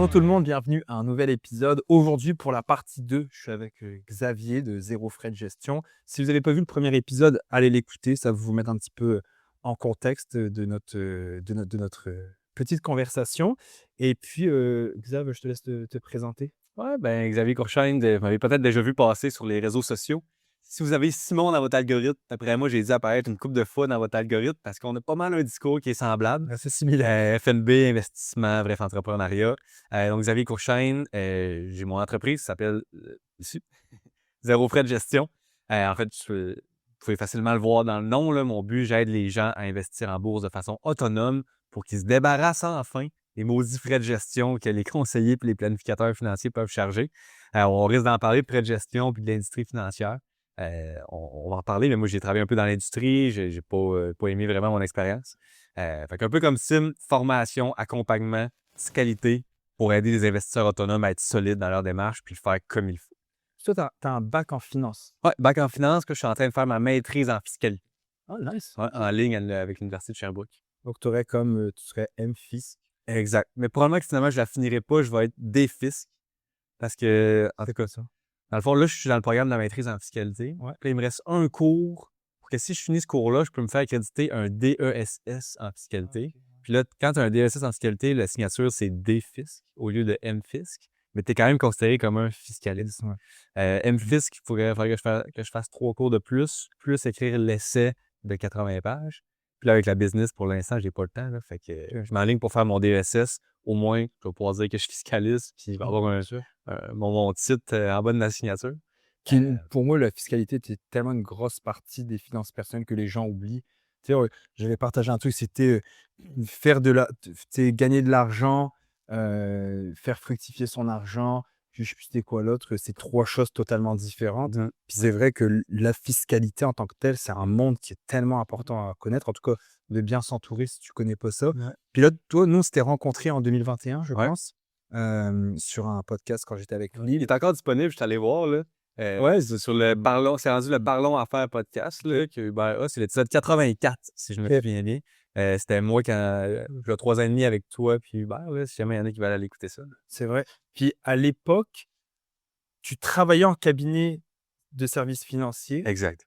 Bonjour tout le monde, bienvenue à un nouvel épisode. Aujourd'hui, pour la partie 2, je suis avec Xavier de Zéro Frais de Gestion. Si vous n'avez pas vu le premier épisode, allez l'écouter, ça va vous mettre un petit peu en contexte de notre petite conversation. Et puis, Xav, je te laisse te présenter. Ouais, ben Xavier Courchaine, vous m'avez peut-être déjà vu passer sur les réseaux sociaux. Si vous avez Simon dans votre algorithme, après moi, j'ai dû apparaître une couple de fois dans votre algorithme parce qu'on a pas mal un discours qui est semblable. Assez similaire. FNB, investissement, bref, entrepreneuriat. Donc, Xavier Courchaine, j'ai mon entreprise qui s'appelle ici, Zéro Frais de Gestion. En fait, vous pouvez facilement le voir dans le nom. Là, mon but, j'aide les gens à investir en bourse de façon autonome pour qu'ils se débarrassent enfin des maudits frais de gestion que les conseillers et les planificateurs financiers peuvent charger. On risque d'en parler de frais de gestion puis de l'industrie financière. On va en parler, mais moi, j'ai travaillé un peu dans l'industrie. J'ai pas aimé vraiment mon expérience. Fait qu'un peu comme Sim, formation, accompagnement, fiscalité pour aider les investisseurs autonomes à être solides dans leur démarche puis le faire comme il faut. Toi, tu as un bac en finance. Ouais, bac en finance, que je suis en train de faire ma maîtrise en fiscalité. Oh, nice. Ouais, en ligne avec l'Université de Sherbrooke. Donc, tu serais MFIS. Exact. Mais probablement que finalement, je la finirai pas, je vais être DFISC. Parce que, en tout cas, Ça. dans le fond, là, je suis dans le programme de la maîtrise en fiscalité. Ouais. Puis là, il me reste un cours pour que si je finis ce cours-là, je peux me faire accréditer un DESS en fiscalité. Ok. Puis là, quand tu as un DESS en fiscalité, la signature, c'est DFISC au lieu de MFISC. Mais tu es quand même considéré comme un fiscaliste. Ouais. MFISC, il faudrait que je fasse 3 cours de plus écrire l'essai de 80 pages. Puis là, avec la business, pour l'instant, j'ai pas le temps. Là, fait que je m'enligne pour faire mon DESS. Au moins, je vais pouvoir dire que je suis fiscaliste, puis il va y avoir mon titre en bas de ma signature. Pour moi, la fiscalité était tellement une grosse partie des finances personnelles que les gens oublient. Tu sais, j'avais partagé un truc, c'était gagner de l'argent, faire fructifier son argent, puis je sais plus c'était quoi l'autre, c'est 3 choses totalement différentes. Mmh. Puis c'est vrai que la fiscalité en tant que telle, c'est un monde qui est tellement important à connaître. En tout cas, de bien s'entourer si tu connais pas ça. Ouais. Puis là, toi, nous, on s'était rencontrés en 2021, je Ouais. pense, sur un podcast quand j'étais avec Il Lille. est encore disponible, je suis allé voir, là. Ouais, C'est sur le Barlon, c'est rendu le Barlon Affaires podcast, là, que Hubert a. C'est l'épisode 84, si je me souviens bien. C'était moi quand j'ai 3 ans et demi avec toi, puis Hubert, là, si jamais il y en a qui veulent aller écouter ça. c'est vrai. Puis à l'époque, tu travaillais en cabinet de services financiers, Exact.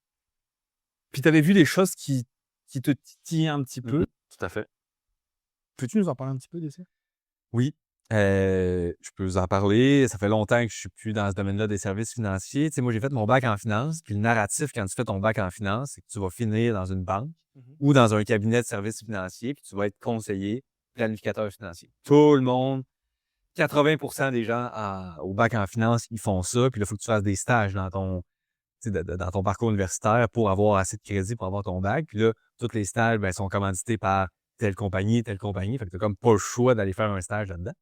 puis tu avais vu des choses qui te titillaient un petit peu. Tout à fait. Peux-tu nous en parler un petit peu de ça? Oui, je peux vous en parler. Ça fait longtemps que je suis plus dans ce domaine-là des services financiers. Tu sais, moi, j'ai fait mon bac en finance, puis le narratif quand tu fais ton bac en finance, c'est que tu vas finir dans une banque ou dans un cabinet de services financiers, puis tu vas être conseiller, planificateur financier. Tout le monde, 80% des gens au bac en finance, ils font ça, puis là, il faut que tu fasses des stages dans ton, tu sais, dans ton parcours universitaire pour avoir assez de crédit pour avoir ton bac. Puis là, tous les stages ben, sont commandités par telle compagnie. Fait que tu n'as comme pas le choix d'aller faire un stage là-dedans.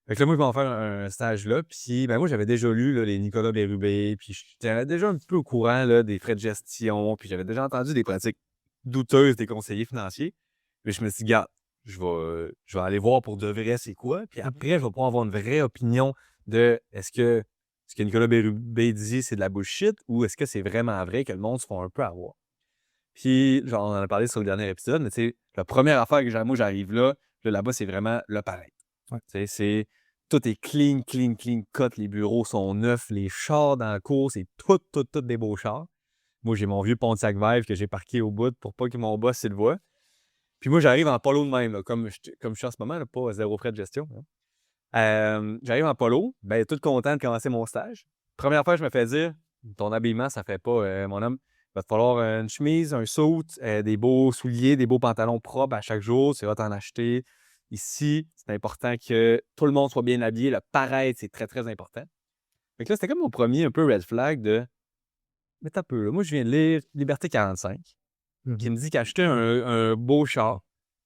Fait que là, moi, je vais en faire un stage là. Puis, ben, moi, j'avais déjà lu là, les Nicolas Bérubé. Puis, j'étais déjà un peu au courant là, des frais de gestion. Puis, j'avais déjà entendu des pratiques douteuses des conseillers financiers. Mais je me suis dit, garde, je vais aller voir pour de vrai c'est quoi. Puis après, je vais pouvoir avoir une vraie opinion de est-ce que ce que Nicolas Bérubé dit, c'est de la bullshit ou est-ce que c'est vraiment vrai que le monde se font un peu avoir? Puis, genre, on en a parlé sur le dernier épisode, mais tu sais, la première affaire que moi, j'arrive là-bas, c'est vraiment le paraître. Ouais. Tu sais, tout est clean, clean, clean cut. Les bureaux sont neufs, les chars dans la cour, c'est tout des beaux chars. Moi, j'ai mon vieux Pontiac Vive que j'ai parqué au bout pour pas que mon boss le voie. Puis moi, j'arrive en polo de même, là, comme je suis en ce moment, là, pas zéro frais de gestion. J'arrive en polo, ben tout content de commencer mon stage. Première fois, je me fais dire, ton habillement, ça fait pas, mon homme. Il va te falloir une chemise, un suit, des beaux souliers, des beaux pantalons propres à chaque jour. Tu vas t'en acheter. Ici, c'est important que tout le monde soit bien habillé. Le paraître, c'est très, très important. Fait que là, c'était comme mon premier un peu red flag de mais t'as peu, là. Moi, je viens de lire Liberté 45, qui me dit qu'acheter un beau char,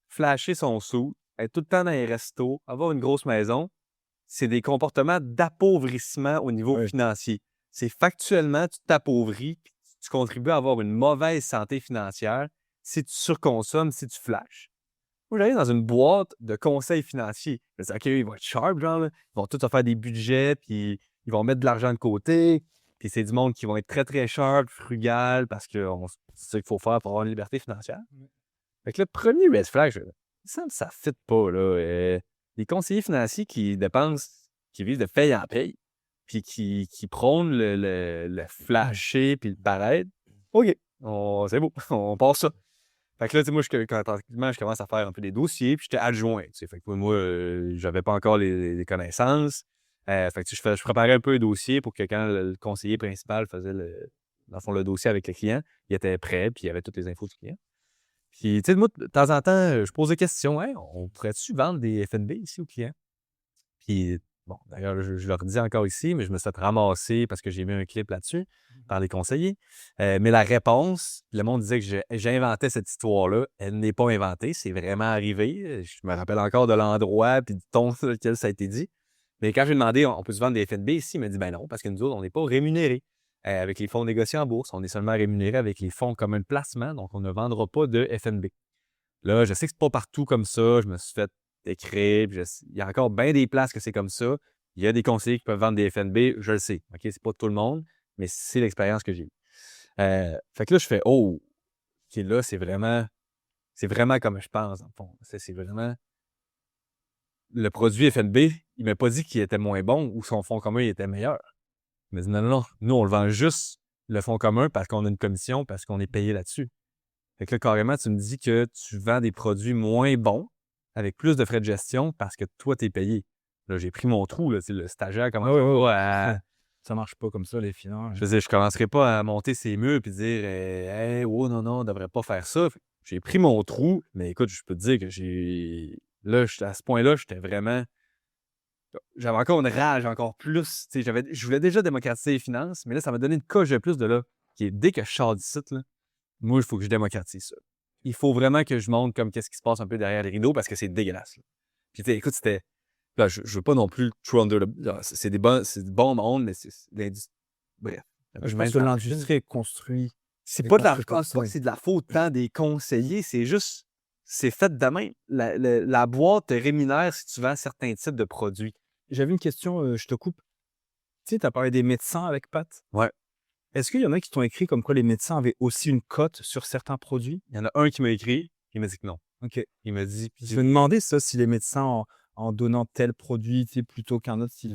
flasher son sou, être tout le temps dans les restos, avoir une grosse maison, c'est des comportements d'appauvrissement au niveau Ouais. financier. C'est factuellement, tu t'appauvris, puis tu contribues à avoir une mauvaise santé financière si tu surconsommes, si tu flashes. Moi, j'allais dans une boîte de conseils financiers. Je me disais, OK, ils vont être sharp, genre, là. Ils vont tous te faire des budgets, puis ils vont mettre de l'argent de côté. Puis c'est du monde qui vont être très, très sharp, frugal, parce que c'est ça qu'il faut faire pour avoir une liberté financière. Ouais. Fait que le premier red flag, ça ne fit pas, là. Les conseillers financiers qui dépensent, qui vivent de paye en paye, puis qui prônent le flasher puis le paraître, OK, c'est beau, on passe ça. Fait que là, tu sais, moi, tranquillement, je commence à faire un peu des dossiers, puis j'étais adjoint, tu sais. Fait que moi, j'avais pas encore les connaissances. Fait que tu sais, je préparais un peu un dossier pour que quand le conseiller principal faisait dans le fond, le dossier avec le client, il était prêt, puis il avait toutes les infos du client. Puis, tu sais, moi, de temps en temps, je pose des questions. Hey, on pourrait-tu vendre des FNB ici aux clients? Puis, bon, d'ailleurs, je leur dis encore ici, mais je me suis fait ramasser parce que j'ai mis un clip là-dessus par les conseillers. Mais la réponse, le monde disait que j'inventais cette histoire-là. Elle n'est pas inventée, c'est vraiment arrivé. Je me rappelle encore de l'endroit puis du ton sur lequel ça a été dit. Mais quand j'ai demandé, on peut se vendre des FNB ici, il m'a dit, ben non, parce que nous autres, on n'est pas rémunérés avec les fonds négociés en bourse. On est seulement rémunérés avec les fonds communs de placement, donc on ne vendra pas de FNB. Là, je sais que c'est pas partout comme ça. Je me suis fait écrire. Il y a encore bien des places que c'est comme ça. Il y a des conseillers qui peuvent vendre des FNB, je le sais. OK, c'est pas tout le monde, mais c'est l'expérience que j'ai eue. Fait que là, je fais oh, OK, là, c'est vraiment comme je pense, dans le fond. C'est vraiment. Le produit FNB, il m'a pas dit qu'il était moins bon ou son fonds commun il était meilleur. Il m'a dit non, non, non. Nous, on le vend juste le fonds commun parce qu'on a une commission, parce qu'on est payé là-dessus. Fait que là, carrément, tu me dis que tu vends des produits moins bons avec plus de frais de gestion parce que toi, tu es payé. Là, j'ai pris mon trou, là, le stagiaire commence pas à... Ça marche pas comme ça, les finances. Je veux dire, je commencerai pas à monter ses murs et dire hey, oh non, non, on devrait pas faire ça. J'ai pris mon trou, mais écoute, je peux te dire que là, à ce point-là, j'étais vraiment. J'avais encore une rage, encore plus. Je voulais déjà démocratiser les finances, mais là, ça m'a donné une coche de plus de là. Qui est, dès que je sors d'ici, là, moi, il faut que je démocratise ça. Il faut vraiment que je montre comme qu'est-ce qui se passe un peu derrière les rideaux parce que c'est dégueulasse. Là. Puis, écoute, c'était. Là, je veux pas non plus trop under the. C'est du bon monde, mais c'est l'industrie. Bref. Je pense que l'industrie est construite. C'est pas de la faute, c'est de la faute tant des conseillers, c'est juste. C'est fait de même. La boîte te rémunère si tu vends certains types de produits. J'avais une question, je te coupe. Tu sais, tu as parlé des médecins avec Pat. Ouais. Est-ce qu'il y en a qui t'ont écrit comme quoi les médecins avaient aussi une cote sur certains produits? Il y en a un qui m'a écrit, il m'a dit que non. OK. Il m'a dit. Je me demandais ça, si les médecins, en donnant tel produit, tu sais, plutôt qu'un autre, s'ils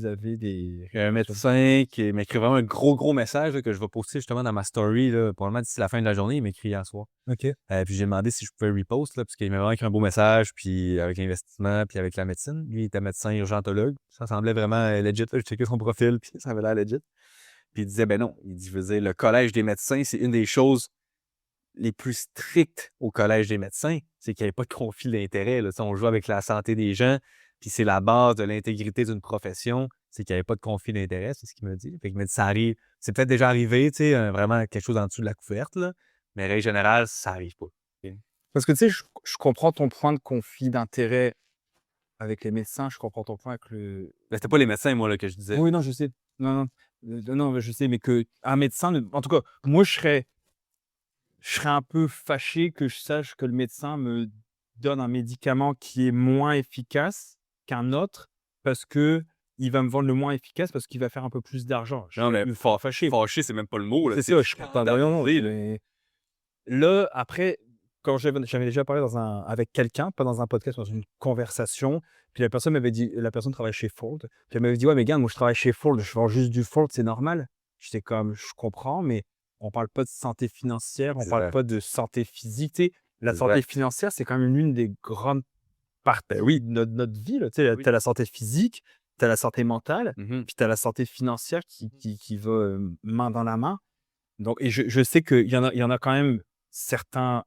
avaient des. Il y a un médecin qui m'écrit vraiment un gros message là, que je vais poster justement dans ma story, là, probablement d'ici la fin de la journée. Il m'écrit hier soir. OK. Puis j'ai demandé si je pouvais repost, là, parce qu'il m'a vraiment écrit un beau message, puis avec l'investissement, puis avec la médecine. Lui, il était médecin urgentologue. Ça semblait vraiment legit. Là. J'ai checké son profil, puis ça avait l'air legit. Puis il disait, ben non. Il dit, je veux dire, le collège des médecins, c'est une des choses les plus strictes au collège des médecins. C'est qu'il n'y avait pas de conflit d'intérêt. Là. On joue avec la santé des gens, puis c'est la base de l'intégrité d'une profession. C'est qu'il n'y avait pas de conflit d'intérêt, c'est ce qu'il me dit. Fait qu'il m'a dit, ça arrive. C'est peut-être déjà arrivé, tu sais, vraiment quelque chose en dessous de la couverte, là. Mais règle générale, ça n'arrive pas. Parce que tu sais, je comprends ton point de conflit d'intérêt avec les médecins, je comprends ton point avec le. Ben, c'était pas les médecins, moi, là, que je disais. Oui, non, je sais. Non, non, je sais, mais qu'un médecin, en tout cas, moi, je serais un peu fâché que je sache que le médecin me donne un médicament qui est moins efficace qu'un autre parce que il va me vendre le moins efficace parce qu'il va faire un peu plus d'argent. Non, mais Fâché. fâché, c'est même pas le mot. Là. C'est ça, je comprends. Non, mais là, après, quand j'avais déjà parlé avec quelqu'un, pas dans un podcast, dans une conversation, puis la personne m'avait dit, la personne travaille chez Ford, puis elle m'avait dit, ouais, mais gars, moi je travaille chez Ford, je vends juste du Ford, c'est normal. J'étais comme, je comprends, mais on parle pas de santé financière, on parle pas de santé physique. Tu sais, la santé financière, c'est quand même l'une des grandes parties de notre vie. Tu sais, tu as la santé physique, tu as la santé mentale, puis tu as la santé financière qui va main dans la main. Donc, et je sais qu'il y en a quand même certaines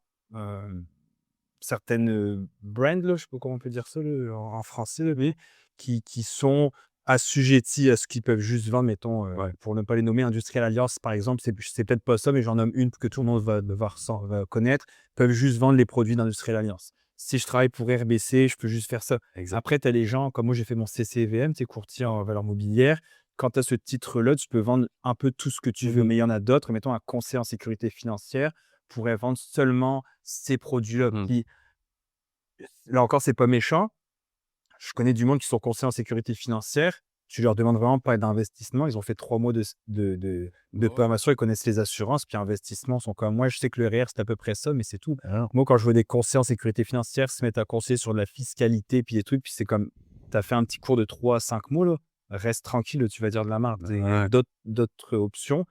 brands, là, je sais pas comment on peut dire ça là, en français, là, mais qui sont assujettis à ce qu'ils peuvent juste vendre, mettons, pour ne pas les nommer, Industrial Alliance, par exemple, c'est peut-être pas ça, mais j'en nomme une que tout le monde va connaître, peuvent juste vendre les produits d'Industrial Alliance. Si je travaille pour RBC, je peux juste faire ça. Exact. Après, tu as les gens, comme moi, j'ai fait mon CCVM, tu es courtier en valeur mobilière. Quand tu as ce titre-là, tu peux vendre un peu tout ce que tu veux, mais il y en a d'autres. Mettons, un conseiller en sécurité financière pourrait vendre seulement ces produits-là. Puis, là encore, c'est pas méchant. Je connais du monde qui sont conseillers en sécurité financière. tu leur demandes vraiment pas d'investissement. Ils ont fait 3 mois de formation, ils connaissent les assurances, puis investissement sont comme moi. Je sais que le REER, c'est à peu près ça, mais c'est tout. Ah. Moi, quand je vois des conseillers en sécurité financière se mettre à conseiller sur de la fiscalité, puis des trucs, puis c'est comme, tu as fait un petit cours de 3 à 5 mots, là, reste tranquille, là, tu vas dire de la merde. Il y a Ouais. d'autres options.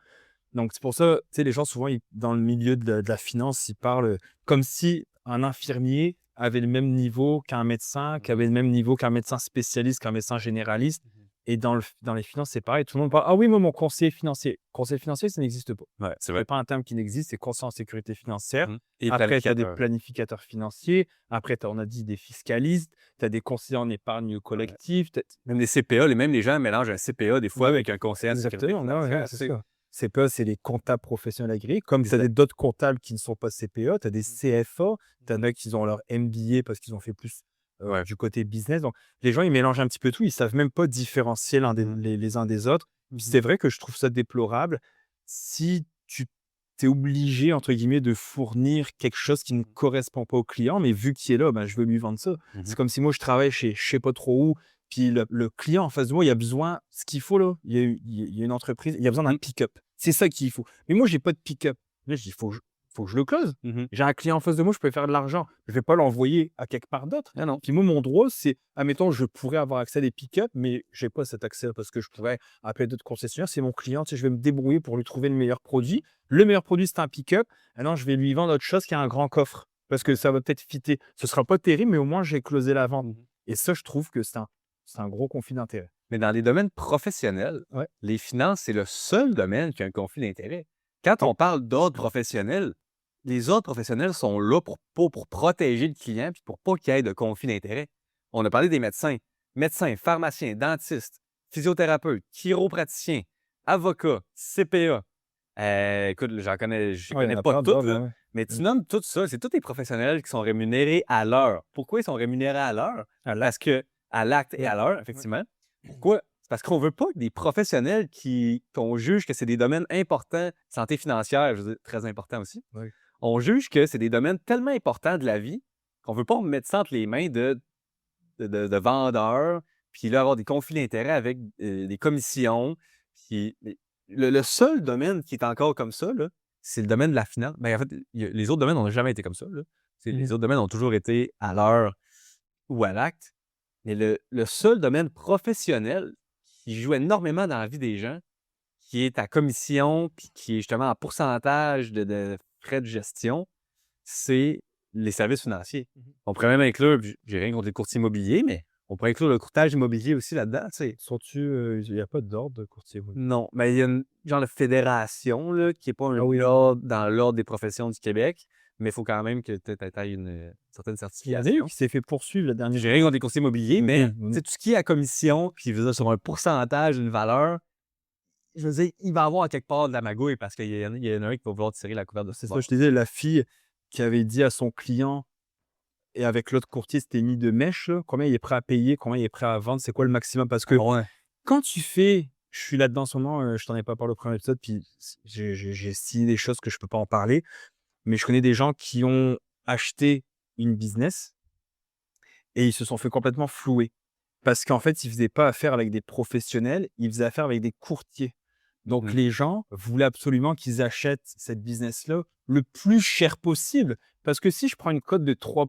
Donc, c'est pour ça, tu sais, les gens, souvent, dans le milieu de la finance, ils parlent comme si un infirmier avait le même niveau qu'un médecin, qui avait le même niveau qu'un médecin spécialiste, qu'un médecin généraliste. Et dans les finances, c'est pareil. Tout le monde parle, ah oui, moi, mon conseiller financier. Conseiller financier, ça n'existe pas. Ouais, c'est Ce vrai. n'est pas un terme qui n'existe, c'est conseiller en sécurité financière. Et Après, tu as des planificateur. planificateurs financiers. Après, on a dit des fiscalistes. Tu as des conseillers en épargne collective. Même les CPA, même les gens mélangent un CPA des fois avec un conseiller en sécurité Exactement, ouais, financière, c'est tu sais. ça. CPA, c'est les comptables professionnels agréés. Comme tu as Exact. d'autres comptables qui ne sont pas CPA, tu as des CFA, tu en as qui ont leur MBA parce qu'ils ont fait plus Ouais. du côté business. Donc, les gens, ils mélangent un petit peu tout. Ils savent même pas différencier les uns des autres. Puis c'est vrai que je trouve ça déplorable si tu es obligé, entre guillemets, de fournir quelque chose qui ne correspond pas au client, mais vu qu'il est là, ben, je veux lui vendre ça. C'est comme si moi, je travaille chez je sais pas trop où, puis le client en face de moi, il a besoin, ce qu'il faut là, il y a une entreprise, il a besoin d'un pick-up. C'est ça qu'il faut. Mais moi, j'ai pas de pick-up. Là, je dis, faut que je le close. J'ai un client en face de moi, je peux faire de l'argent. Je vais pas l'envoyer à quelque part d'autre. Ah non. Puis moi, mon droit, c'est, admettons, je pourrais avoir accès à des pick-up, mais j'ai pas cet accès parce que je pourrais appeler d'autres concessionnaires. C'est mon client, tu sais, je vais me débrouiller pour lui trouver le meilleur produit. Le meilleur produit, c'est un pick-up. Maintenant, je vais lui vendre autre chose qui a un grand coffre parce que ça va peut-être fitter. Ce sera pas terrible, mais au moins, j'ai closé la vente. Et ça, je trouve que c'est un gros conflit d'intérêts. Mais dans les domaines professionnels, Ouais. les finances, c'est le seul domaine qui a un conflit d'intérêts. Quand on parle d'ordre professionnel, les ordres professionnels sont là pour protéger le client et pour pas qu'il y ait de conflit d'intérêts. On a parlé des médecins. Médecins, pharmaciens, dentistes, physiothérapeutes, chiropraticiens, avocats, CPA. Écoute, je Ouais, il y en connais a pas plein toutes, d'autres, là, ouais. mais tu nommes tout ça. C'est tous des professionnels qui sont rémunérés à l'heure. Pourquoi ils sont rémunérés à l'heure? Parce que à l'acte et à l'heure, effectivement. Pourquoi? C'est parce qu'on veut pas que des professionnels qu'on juge que c'est des domaines importants, santé financière, je veux dire, très important aussi. Ouais. On juge que c'est des domaines tellement importants de la vie qu'on veut pas mettre ça entre les mains de vendeurs, puis là, avoir des conflits d'intérêts avec des commissions. Puis, le seul domaine qui est encore comme ça, là, c'est le domaine de la finance. Ben, en fait, les autres domaines n'ont jamais été comme ça, là. Les autres domaines ont toujours été à l'heure ou à l'acte. Mais le seul domaine professionnel qui joue énormément dans la vie des gens, qui est à commission, puis qui est justement en pourcentage de frais de gestion, c'est les services financiers. On pourrait même inclure, j'ai rien contre les courtiers immobiliers, mais on pourrait inclure le courtage immobilier aussi là-dedans, tu sais. Il n'y a pas d'ordre de courtier immobilier? Non, mais il y a une genre de fédération, là, qui n'est pas un Ah oui. ordre dans l'ordre des professions du Québec, mais il faut quand même que tu aies une certaine Il y en a eu certification. qui s'est fait poursuivre la dernière J'ai rien contre les courtiers immobiliers, mais Mhm. tu sais, tout ce qui est à commission, puis je veux dire, sur un pourcentage d'une valeur, je veux dire, il va y avoir quelque part de la magouille parce qu'il y en a un qui va vouloir tirer la couverture de C'est ce ça, je te disais, la fille qui avait dit à son client et avec l'autre courtier, c'était mis de mèche, là, combien il est prêt à payer, combien il est prêt à vendre, c'est quoi le maximum? Parce que Ouais. quand je suis là-dedans en ce moment, je t'en ai pas parlé au premier épisode, puis j'ai signé des choses que je peux pas en parler, mais je connais des gens qui ont acheté une business et ils se sont fait complètement flouer. Parce qu'en fait, ils faisaient pas affaire avec des professionnels, ils faisaient affaire avec des courtiers. Donc les gens voulaient absolument qu'ils achètent cette business-là le plus cher possible. Parce que si je prends une cote de 3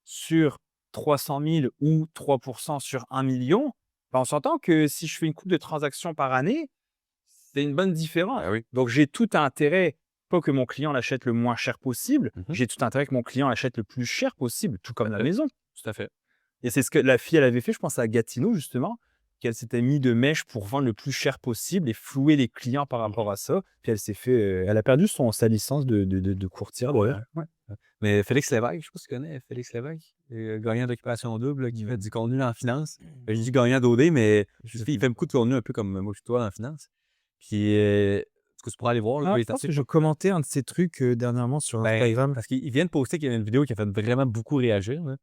sur 300 000 ou 3 sur 1 million, ben on s'entend que si je fais une coupe de transactions par année, c'est une bonne différence. Ah oui. Donc j'ai tout intérêt, pas que mon client l'achète le moins cher possible, j'ai tout intérêt que mon client l'achète le plus cher possible, tout comme la maison. Tout à fait. Et c'est ce que la fille, elle avait fait, je pense à Gatineau, justement, qu'elle s'était mis de mèche pour vendre le plus cher possible et flouer les clients par rapport à ça. Puis elle s'est fait, elle a perdu sa licence de courtière. Ouais. d'ailleurs. Ouais. Mais Félix Lévesque, je sais pas si tu connais Félix Lévesque, gagnant d'occupation double, là, qui fait du contenu en finance. Je dis gagnant d'OD, mais il fait beaucoup de contenu un peu comme moi et toi en finance. Puis, est-ce que tu pourras aller voir? Ah, Là, je pense que je commentais un de ces trucs dernièrement sur Ben, Instagram. parce qu'il vient de poster qu'il y a une vidéo qui a fait vraiment beaucoup réagir, là.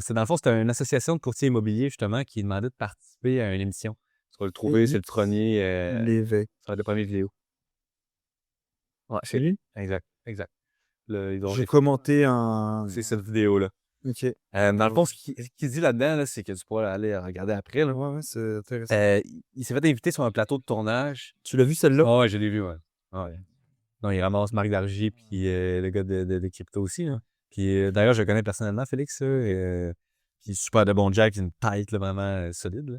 C'est dans le fond, c'était une association de courtiers immobiliers, justement, qui demandait de participer à une émission. Tu vas le trouver, c'est le premier, L'évêque. ça va être le premier vidéo. Ouais, C'est lui? exact. Ils ont J'ai commenté un. c'est cette vidéo-là. OK. Dans le fond, ce qu'il dit là-dedans, là, c'est que tu pourras aller regarder après. Là. Ouais, c'est intéressant. Il s'est fait inviter sur un plateau de tournage. Tu l'as vu celle-là? Ah ouais, je l'ai vu, ouais. Ah ouais. Non, il ramasse Marc Dargy puis le gars de crypto aussi. Là. Puis d'ailleurs, je le connais personnellement, Félix. Puis super de bon Jack, une tête là, vraiment solide. Là.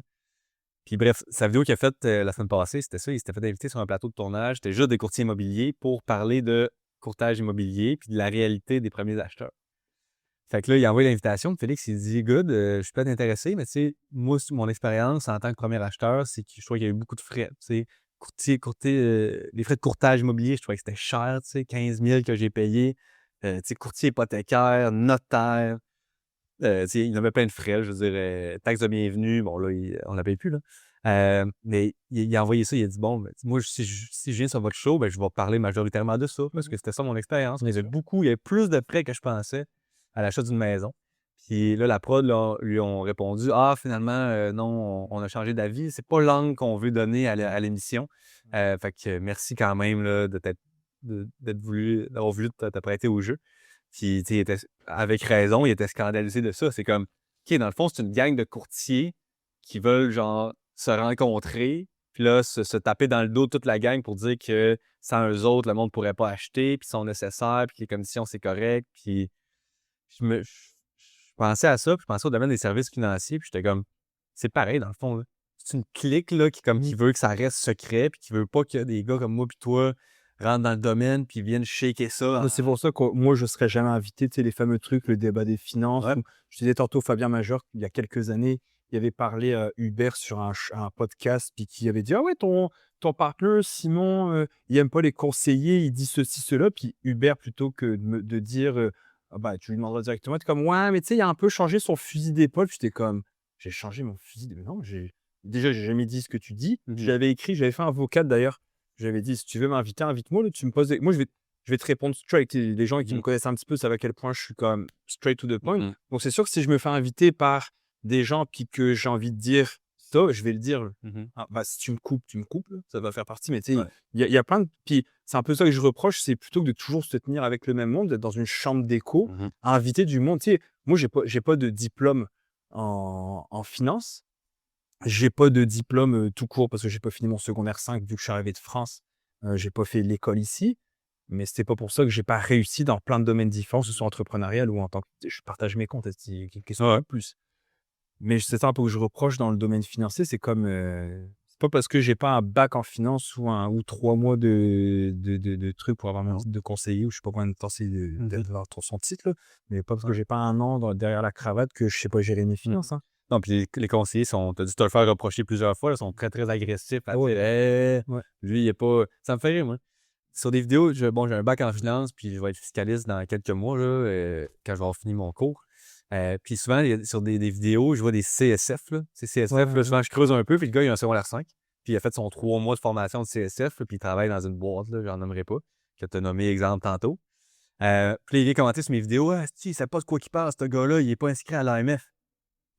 Puis bref, sa vidéo qu'il a faite la semaine passée, c'était ça. Il s'était fait inviter sur un plateau de tournage. C'était juste des courtiers immobiliers pour parler de courtage immobilier puis de la réalité des premiers acheteurs. Fait que là, il a envoyé l'invitation. Félix, il dit Good, je suis peut-être intéressé, mais tu sais, moi, mon expérience en tant que premier acheteur, c'est que je trouvais qu'il y a eu beaucoup de frais. Tu sais, les frais de courtage immobilier, je trouvais que c'était cher, tu sais, 15 000 que j'ai payé. Tu sais, courtier hypothécaire, notaire. Tu sais, il y en avait plein de frais, je veux dire, taxe de bienvenue. Bon, là, on ne la paye plus, là. Mais il a envoyé ça, il a dit Bon, ben, moi, si je viens sur votre show, ben, je vais parler majoritairement de ça, parce que c'était ça mon expérience. Mais il y avait plus de frais que je pensais à l'achat d'une maison. Puis là, la prod lui ont répondu Ah, finalement, non, on a changé d'avis. C'est pas l'angle qu'on veut donner à l'émission. Fait que merci quand même là, d'avoir voulu te prêter au jeu. Puis, tu sais, il était, avec raison, il était scandalisé de ça. C'est comme, OK, dans le fond, c'est une gang de courtiers qui veulent, genre, se rencontrer, puis là, se taper dans le dos toute la gang pour dire que sans eux autres, le monde ne pourrait pas acheter, puis ils sont nécessaires, puis que les commissions, c'est correct. Puis, je pensais à ça, puis je pensais au domaine des services financiers, puis j'étais comme, c'est pareil, dans le fond, là. C'est une clique, là, qui veut que ça reste secret, puis qui veut pas que des gars comme moi, puis toi, rentrent dans le domaine, puis viennent shaker ça. C'est pour ça que moi, je serais jamais invité, tu sais, les fameux trucs, le débat des finances. Ouais. Je disais tantôt Fabien Major, il y a quelques années, il avait parlé Hubert sur un podcast, puis qui avait dit Ah ouais, ton partenaire Simon, il aime pas les conseillers, il dit ceci, cela. Puis Hubert, plutôt que de dire Ah bah, tu lui demanderas directement, t'es comme Ouais, mais tu sais, il a un peu changé son fusil d'épaule. Puis j'étais comme J'ai changé mon fusil d'épaule. Non, j'ai jamais dit ce que tu dis. J'avais fait un vocal d'ailleurs. J'avais dit, si tu veux m'inviter, invite-moi. Là, tu me poses moi, je vais te répondre straight. Les gens qui me connaissent un petit peu savent à quel point je suis quand même straight to the point. Donc, c'est sûr que si je me fais inviter par des gens puis que j'ai envie de dire ça, je vais le dire. Ah, bah, si tu me coupes, là, ça va faire partie. Mais tu sais, Ouais. il y a plein de. Puis c'est un peu ça que je reproche, c'est plutôt que de toujours se tenir avec le même monde, d'être dans une chambre d'écho, à inviter du monde. Tu sais, moi, j'ai pas de diplôme en finance. J'ai pas de diplôme, tout court parce que j'ai pas fini mon secondaire 5 vu que je suis arrivé de France. J'ai pas fait l'école ici, mais c'était pas pour ça que j'ai pas réussi dans plein de domaines différents, que ce soit entrepreneurial ou en tant que je partage mes comptes, c'est une question de plus. Mais c'est ça un peu que je reproche dans le domaine financier, c'est comme, c'est pas parce que j'ai pas un bac en finance ou 3 mois de trucs pour avoir mon titre de conseiller ou je sais pas combien de temps c'est d'avoir son titre là, mais pas parce que j'ai pas un an derrière la cravate que je sais pas gérer mes finances, hein. Non, puis les conseillers t'as dû te le faire reprocher plusieurs fois, ils sont très, très agressifs. À Ouais. dire, Hey, Ouais. lui, il est pas. Ça me fait rire, moi. Sur des vidéos, j'ai un bac en finance, puis je vais être fiscaliste dans quelques mois, là, quand je vais avoir fini mon cours. Puis souvent, sur des vidéos, je vois des CSF. Là. Ces CSF, là, souvent, je creuse un peu, puis le gars, il a un secondaire 5. Puis il a fait son 3 mois de formation de CSF, là, puis il travaille dans une boîte, là, j'en nommerai pas, que tu as nommé exemple tantôt. Puis là, il vient commenter sur mes vidéos. Ah, il sait pas de quoi il parle, ce gars-là, il est pas inscrit à l'AMF.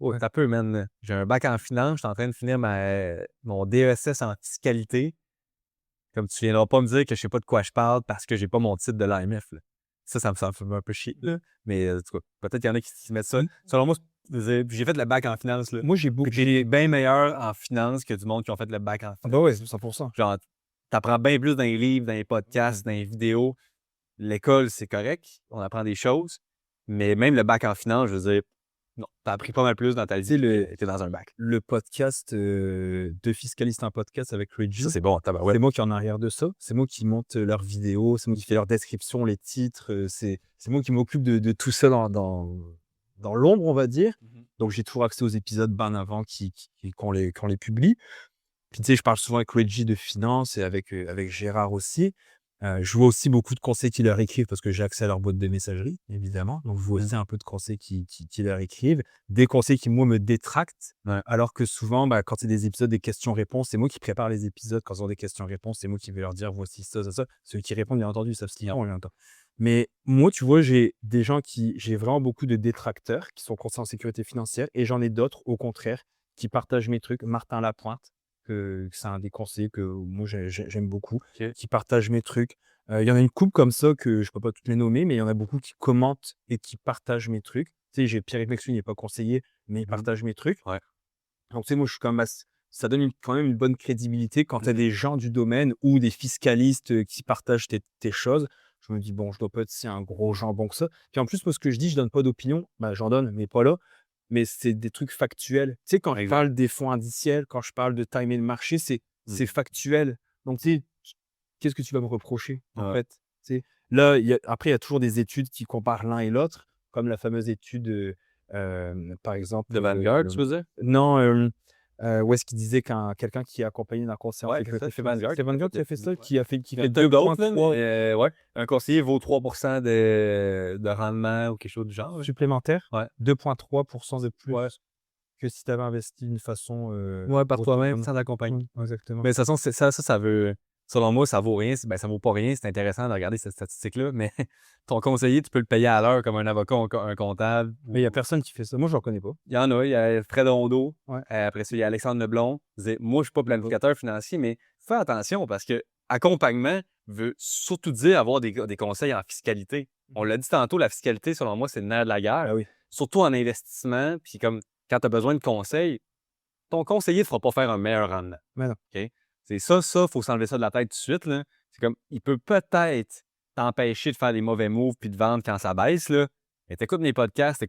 Oh, t'as peu, man. J'ai un bac en finance, je suis en train de finir mon DESS en fiscalité. Comme tu viendras pas me dire que je sais pas de quoi je parle parce que j'ai pas mon titre de l'AMF. Là. Ça me fait un peu chier. Là. Mais en tout cas, peut-être qu'il y en a qui se mettent ça. Selon moi, j'ai fait le bac en finance. Là. Moi, J'ai bien meilleur en finance que du monde qui ont fait le bac en Ah finance. bah ouais, c'est 100%. Genre, t'apprends bien plus dans les livres, dans les podcasts, dans les vidéos. L'école, c'est correct. On apprend des choses. Mais même le bac en finance, je veux dire, non, t'as appris pas mal plus dans ta vie que t'es dans un bac. Le podcast de Fiscaliste, un podcast avec Reggie. Ça, c'est bon, C'est moi qui est en arrière de ça. C'est moi qui monte leurs vidéos, c'est moi qui fais leurs descriptions, les titres. C'est moi qui m'occupe de tout ça dans l'ombre, on va dire. Donc, j'ai toujours accès aux épisodes bien avant qu'on les publie. Puis, tu sais, je parle souvent avec Reggie de finance et avec Gérard aussi. Je vois aussi beaucoup de conseils qui leur écrivent parce que j'ai accès à leur boîte de messagerie, évidemment. Donc, je vois aussi un peu de conseils qui leur écrivent. Des conseils qui, moi, me détractent. Alors que souvent, quand c'est des épisodes des questions-réponses, c'est moi qui prépare les épisodes. Quand ils ont des questions-réponses, c'est moi qui vais leur dire voici ça, ça, ça. Ceux qui répondent, bien entendu, ils savent ce qu'ils font. Mais moi, tu vois, j'ai vraiment beaucoup de détracteurs qui sont conseillers en sécurité financière et j'en ai d'autres, au contraire, qui partagent mes trucs. Martin Lapointe, que c'est un des conseillers que moi j'aime beaucoup, qui partage mes trucs. Il y en a une couple comme ça que je peux pas toutes les nommer, mais il y en a beaucoup qui commentent et qui partagent mes trucs. Tu sais, j'ai Pierre Mexu, il n'est pas conseiller, mais il partage mes trucs. Ouais. Donc, tu sais, moi, je suis quand même ça donne quand même une bonne crédibilité quand tu as des gens du domaine ou des fiscalistes qui partagent tes choses. Je me dis, bon, je dois pas être si un gros jambon que ça. Puis en plus, moi, ce que je dis, je donne pas d'opinion. Bah, j'en donne, mais pas là. Mais c'est des trucs factuels. Tu sais, quand je Exact. parle des fonds indiciels, quand je parle de timer le marché, c'est factuel. Donc, tu sais, qu'est-ce que tu vas me reprocher, en Ouais. fait? Tu sais, là, après, il y a toujours des études qui comparent l'un et l'autre, comme la fameuse étude, par exemple. De Vanguard, tu veux dire? Non, où est-ce qu'il disait quelqu'un qui est accompagné d'un conseiller en Ouais, sécurité c'est Vanguard. C'est Vanguard qui a fait ça, qui a fait Il y a 2 d'autres, là, 2,3 mais ouais. Un conseiller vaut 3% de rendement ou quelque chose du genre. supplémentaires, Ouais. 2,3% de plus Ouais. que si tu avais investi d'une façon Ouais, par toi-même, autonome. sans accompagner. Exactement. Mais de toute façon, ça veut. Selon moi, ça vaut rien. Ben, ça vaut pas rien. C'est intéressant de regarder cette statistique-là, mais ton conseiller, tu peux le payer à l'heure comme un avocat ou un comptable. Mais il y a personne qui fait ça. Moi, j'en connais pas. Il y en a. Il y a Fred Rondeau. Ouais. Après ça, il y a Alexandre Leblond. Moi, je suis pas planificateur financier, mais fais attention parce que accompagnement veut surtout dire avoir des conseils en fiscalité. On l'a dit tantôt, la fiscalité, selon moi, c'est le nerf de la guerre. Ah oui. Surtout en investissement. Puis comme quand tu as besoin de conseils, ton conseiller ne te fera pas faire un meilleur rendement. Mais non. OK? C'est ça, faut s'enlever ça de la tête tout de suite, là. C'est comme, il peut peut-être t'empêcher de faire des mauvais moves puis de vendre quand ça baisse, là. Mais t'écoutes les podcasts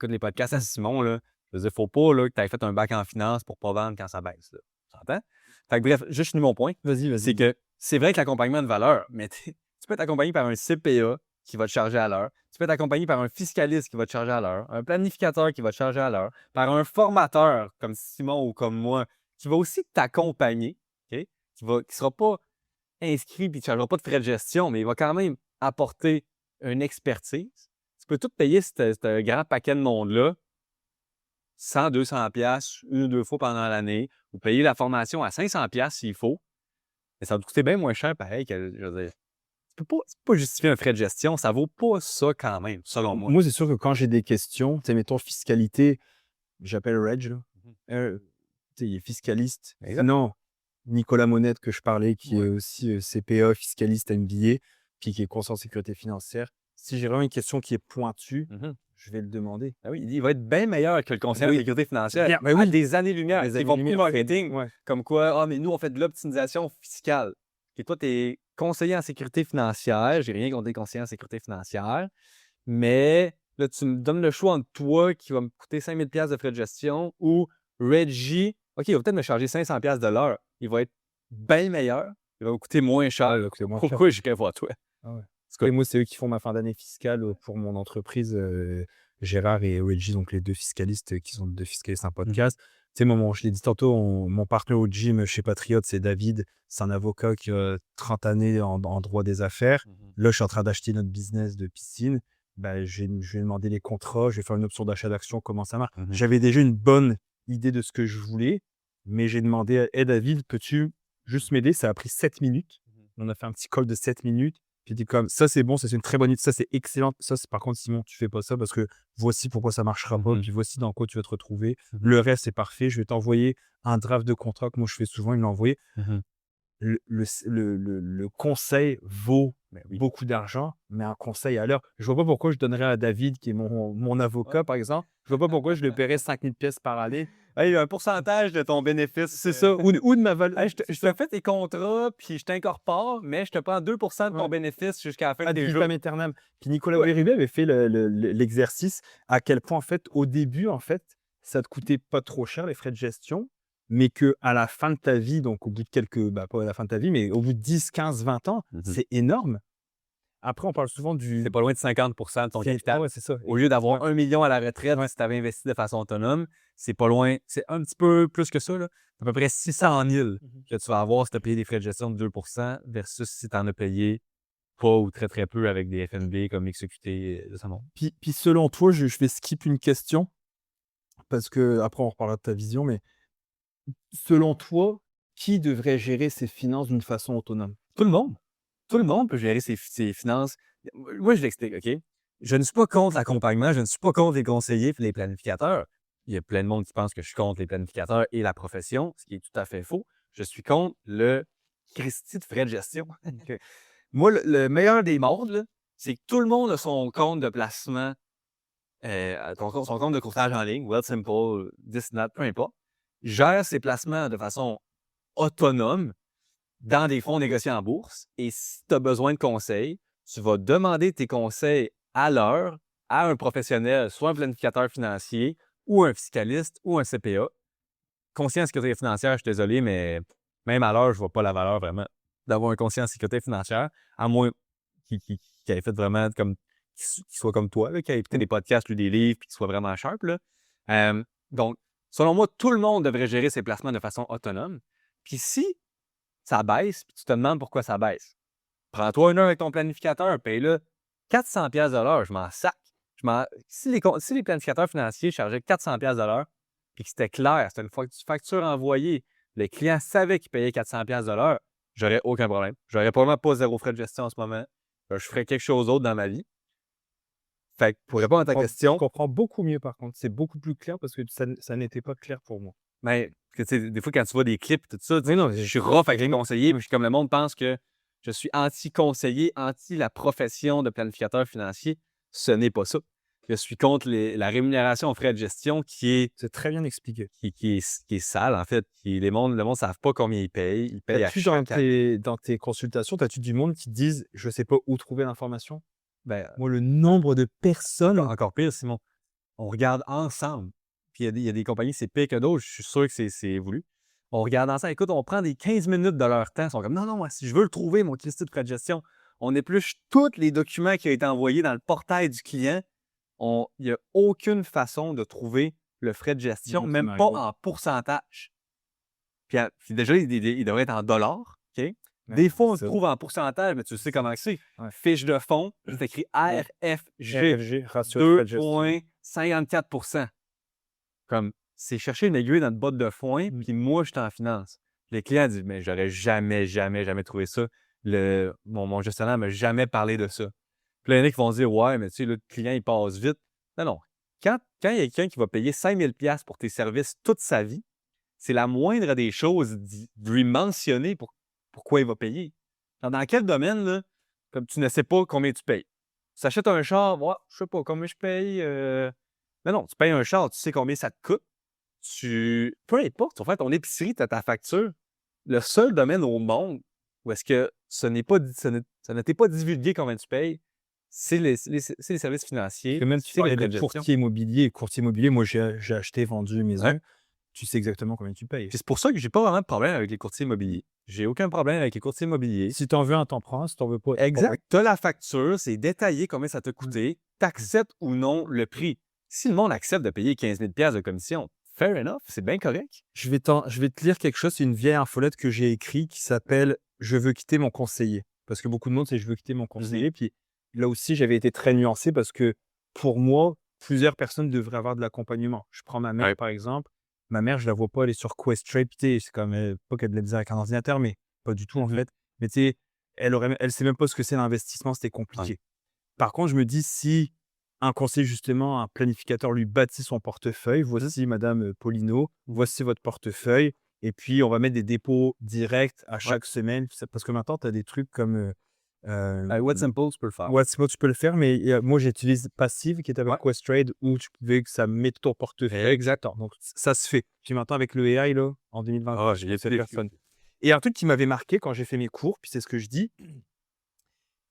à Simon, là. Je veux dire, faut pas, là, que t'aies fait un bac en finance pour pas vendre quand ça baisse, là. Tu entends? Fait que bref, juste finis mon point. Vas-y. C'est que c'est vrai que l'accompagnement a une valeur, mais tu peux être accompagné par un CPA qui va te charger à l'heure. Tu peux être accompagné par un fiscaliste qui va te charger à l'heure, un planificateur qui va te charger à l'heure, par un formateur comme Simon ou comme moi qui va aussi t'accompagner, OK? Qui ne sera pas inscrit et qui ne chargera pas de frais de gestion, mais il va quand même apporter une expertise. Tu peux tout payer ce grand paquet de monde-là, 100, 200 pièces une ou deux fois pendant l'année, ou payer la formation à 500 pièces s'il faut. Mais ça va te coûter bien moins cher, pareil, que, je veux dire, tu peux pas justifier un frais de gestion. Ça vaut pas ça quand même, selon moi. Moi, c'est sûr que quand j'ai des questions, tu sais, mettons fiscalité, j'appelle Reg, là. Tu sais, il est fiscaliste. Exact. Sinon, Nicolas Monette, que je parlais, qui est aussi CPA, fiscaliste MBA, puis qui est conseiller en sécurité financière. Si j'ai vraiment une question qui est pointue, je vais le demander. Ah oui, il va être bien meilleur que le conseiller en sécurité financière. Bien, À des années-lumière. Des Ils vont plus années-lumière. marketing. Ouais. Comme quoi, mais nous, on fait de l'optimisation fiscale. Et toi, tu es conseiller en sécurité financière. J'ai rien contre les conseillers en sécurité financière. Mais là, tu me donnes le choix entre toi qui va me coûter 5 000 $ de frais de gestion ou Reggie. OK, il va peut-être me charger 500 $ de l'heure. Il va être bien meilleur. Il va me coûter moins cher. il va coûter moins cher. Pourquoi j'irais voir toi? Ah ouais. Et moi, c'est eux qui font ma fin d'année fiscale pour mon entreprise, Gérard et OLG, donc les deux fiscalistes qui sont deux fiscalistes en podcast. Tu sais, moi, je l'ai dit tantôt, mon partenaire au gym chez Patriote, c'est David. C'est un avocat qui a 30 années en droit des affaires. Là, je suis en train d'acheter notre business de piscine. Ben, je vais demander les contrats, je vais faire une option d'achat d'action, comment ça marche. J'avais déjà une bonne idée de ce que je voulais, mais j'ai demandé à David, peux-tu juste m'aider? Ça a pris 7 minutes. On a fait un petit call de 7 minutes. J'ai dit comme ça, c'est bon, ça c'est une très bonne idée, ça c'est excellent. Ça, c'est par contre, Simon, tu fais pas ça parce que voici pourquoi ça marchera pas, puis voici dans quoi tu vas te retrouver. Le reste, c'est parfait. Je vais t'envoyer un draft de contrat que moi je fais souvent, il me l'a envoyé. Le conseil vaut beaucoup d'argent, mais un conseil à l'heure. Je vois pas pourquoi je donnerais à David, qui est mon avocat, par exemple, je vois pas pourquoi je le paierais 5 000 $ par année. Hey, un pourcentage de ton bénéfice. C'est ça, ou de ma valeur. Hey, je te fais tes contrats, puis je t'incorpore, mais je te prends 2 % de ton bénéfice jusqu'à la fin de tes jours. Aeternam. Puis Nicolas Bérubé avait fait l'exercice à quel point, en fait, au début, en fait, ça te coûtait pas trop cher, les frais de gestion, mais qu'à la fin de ta vie, donc au bout de pas à la fin de ta vie, mais au bout de 10, 15, 20 ans, c'est énorme. Après, on parle souvent du... C'est pas loin de 50 % de ton capital. Ah ouais, c'est ça. Au lieu d'avoir 1 million à la retraite, si tu avais investi de façon autonome, c'est pas loin. C'est un petit peu plus que ça, là. À peu près 600 000 que tu vas avoir si tu as payé des frais de gestion de 2 % versus si tu en as payé pas ou très, très peu avec des FNB comme XEQT de ce monde. Puis selon toi, je vais skip une question parce que après on reparlera de ta vision, mais selon toi, qui devrait gérer ses finances d'une façon autonome? Tout le monde. Tout le monde peut gérer ses finances. Moi, je l'explique, OK? Je ne suis pas contre l'accompagnement, je ne suis pas contre les conseillers et les planificateurs. Il y a plein de monde qui pense que je suis contre les planificateurs et la profession, ce qui est tout à fait faux. Je suis contre le Christie de frais de gestion. Moi, le meilleur des mondes, là, c'est que tout le monde a son compte de placement, son compte de courtage en ligne, Wealthsimple, this, that, peu importe. Gère ses placements de façon autonome dans des fonds négociés en bourse. Et si tu as besoin de conseils, tu vas demander tes conseils à l'heure à un professionnel, soit un planificateur financier ou un fiscaliste ou un CPA. Conseiller en sécurité financière, je suis désolé, mais même à l'heure, je ne vois pas la valeur vraiment d'avoir un conseiller en sécurité financière, à moins qu'il ait fait vraiment comme qu'il soit comme toi, là, qu'il ait écouté des podcasts, lu des livres, puis qu'il soit vraiment sharp. Là. Donc, selon moi, tout le monde devrait gérer ses placements de façon autonome. Puis si ça baisse, puis tu te demandes pourquoi ça baisse, prends-toi une heure avec ton planificateur, paye-le 400$ de l'heure, je m'en sac. Si les planificateurs financiers chargeaient 400$ de l'heure, puis que c'était clair, c'était une facture envoyée, le client savait qu'il payait 400$ de l'heure, j'aurais aucun problème. J'aurais probablement pas zéro frais de gestion en ce moment. Je ferais quelque chose d'autre dans ma vie. Fait que pour répondre à ta Je question, comprends beaucoup mieux par contre. C'est beaucoup plus clair parce que ça n'était pas clair pour moi. mais tu sais, des fois, quand tu vois des clips, tout ça, Mais non, je suis rough avec les conseillers, puis comme le monde pense que je suis anti-conseiller, anti la profession de planificateur financier. Ce n'est pas ça. Je suis contre la rémunération aux frais de gestion c'est très bien expliqué. qui est sale, en fait. Le monde ne savent pas combien ils payent. Ils payent à As-tu chaque année. dans tes consultations, as-tu du monde qui te disent je sais pas où trouver l'information? Ben, Moi, le nombre de personnes. encore pire, Simon. On regarde ensemble. Puis il y a des compagnies, c'est pire que d'autres. Je suis sûr que c'est voulu. On regarde ensemble. Écoute, on prend des 15 minutes de leur temps. Ils sont comme non, moi, si je veux le trouver, mon client de frais de gestion, on épluche tous les documents qui ont été envoyés dans le portail du client. Il n'y a aucune façon de trouver le frais de gestion, même pas en pourcentage. Puis déjà, il devrait être en dollars. OK? Des fois, on se trouve en pourcentage, mais tu sais comment c'est. Ouais. Fiche de fonds, c'est écrit RFG, RFG, ratio de frais de gestion. 2,54%. Comme, c'est chercher une aiguille dans une botte de foin, puis moi, je suis en finance. Les clients disent, mais j'aurais jamais, jamais, jamais trouvé ça. Mon gestionnaire ne m'a jamais parlé de ça. Puis là, il y en a qui vont dire, ouais, mais tu sais, le client, il passe vite. Non. Quand il y a quelqu'un qui va payer 5 000$ pour tes services toute sa vie, c'est la moindre des choses de lui mentionner pourquoi il va payer. Dans quel domaine, là, comme tu ne sais pas combien tu payes? Tu achètes un char, moi, je sais pas combien je paye. Mais non, tu payes un char, tu sais combien ça te coûte. Peu importe, tu vas faire ton épicerie, tu as ta facture. Le seul domaine au monde où est-ce que ça ne t'est pas divulgué combien tu payes, c'est les services financiers. Que même tu c'est les parlais frais de de gestion. courtier immobilier, moi j'ai acheté, vendu maison. Ouais. Tu sais exactement combien tu payes. Puis c'est pour ça que j'ai pas vraiment de problème avec les courtiers immobiliers. J'ai aucun problème avec les courtiers immobiliers. Si tu en veux un, t'en prends. Si tu n'en veux pas, Exact. Tu as la facture, c'est détaillé combien ça t'a coûté. Tu acceptes ou non le prix. Si le monde accepte de payer 15 000$ de commission, fair enough, c'est bien correct. Je vais te lire quelque chose. C'est une vieille infolette que j'ai écrite qui s'appelle « Je veux quitter mon conseiller ». Parce que beaucoup de monde, c'est « Je veux quitter mon conseiller ». Puis là aussi, j'avais été très nuancé parce que pour moi, plusieurs personnes devraient avoir de l'accompagnement. Je prends ma mère, par exemple. Ma mère, je la vois pas aller sur Questrade. C'est comme, pas qu'elle de la misère avec un ordinateur, mais pas du tout en fait. Mais tu sais, elle sait même pas ce que c'est l'investissement, c'était compliqué. Par contre, je me dis, si un conseiller, justement, un planificateur lui bâtit son portefeuille, voici Madame Paulino, voici votre portefeuille, et puis on va mettre des dépôts directs à chaque semaine, parce que maintenant, tu as des trucs comme Wealthsimple, tu peux le faire. Wealthsimple, tu peux le faire, mais moi, j'utilise Passive, qui est avec Questrade, où tu pouvais que ça mette ton portefeuille. Exactement. Donc, ça se fait. Puis maintenant, avec le AI, là, en 2020, j'ai cette personne. Et un truc qui m'avait marqué quand j'ai fait mes cours, puis c'est ce que je dis,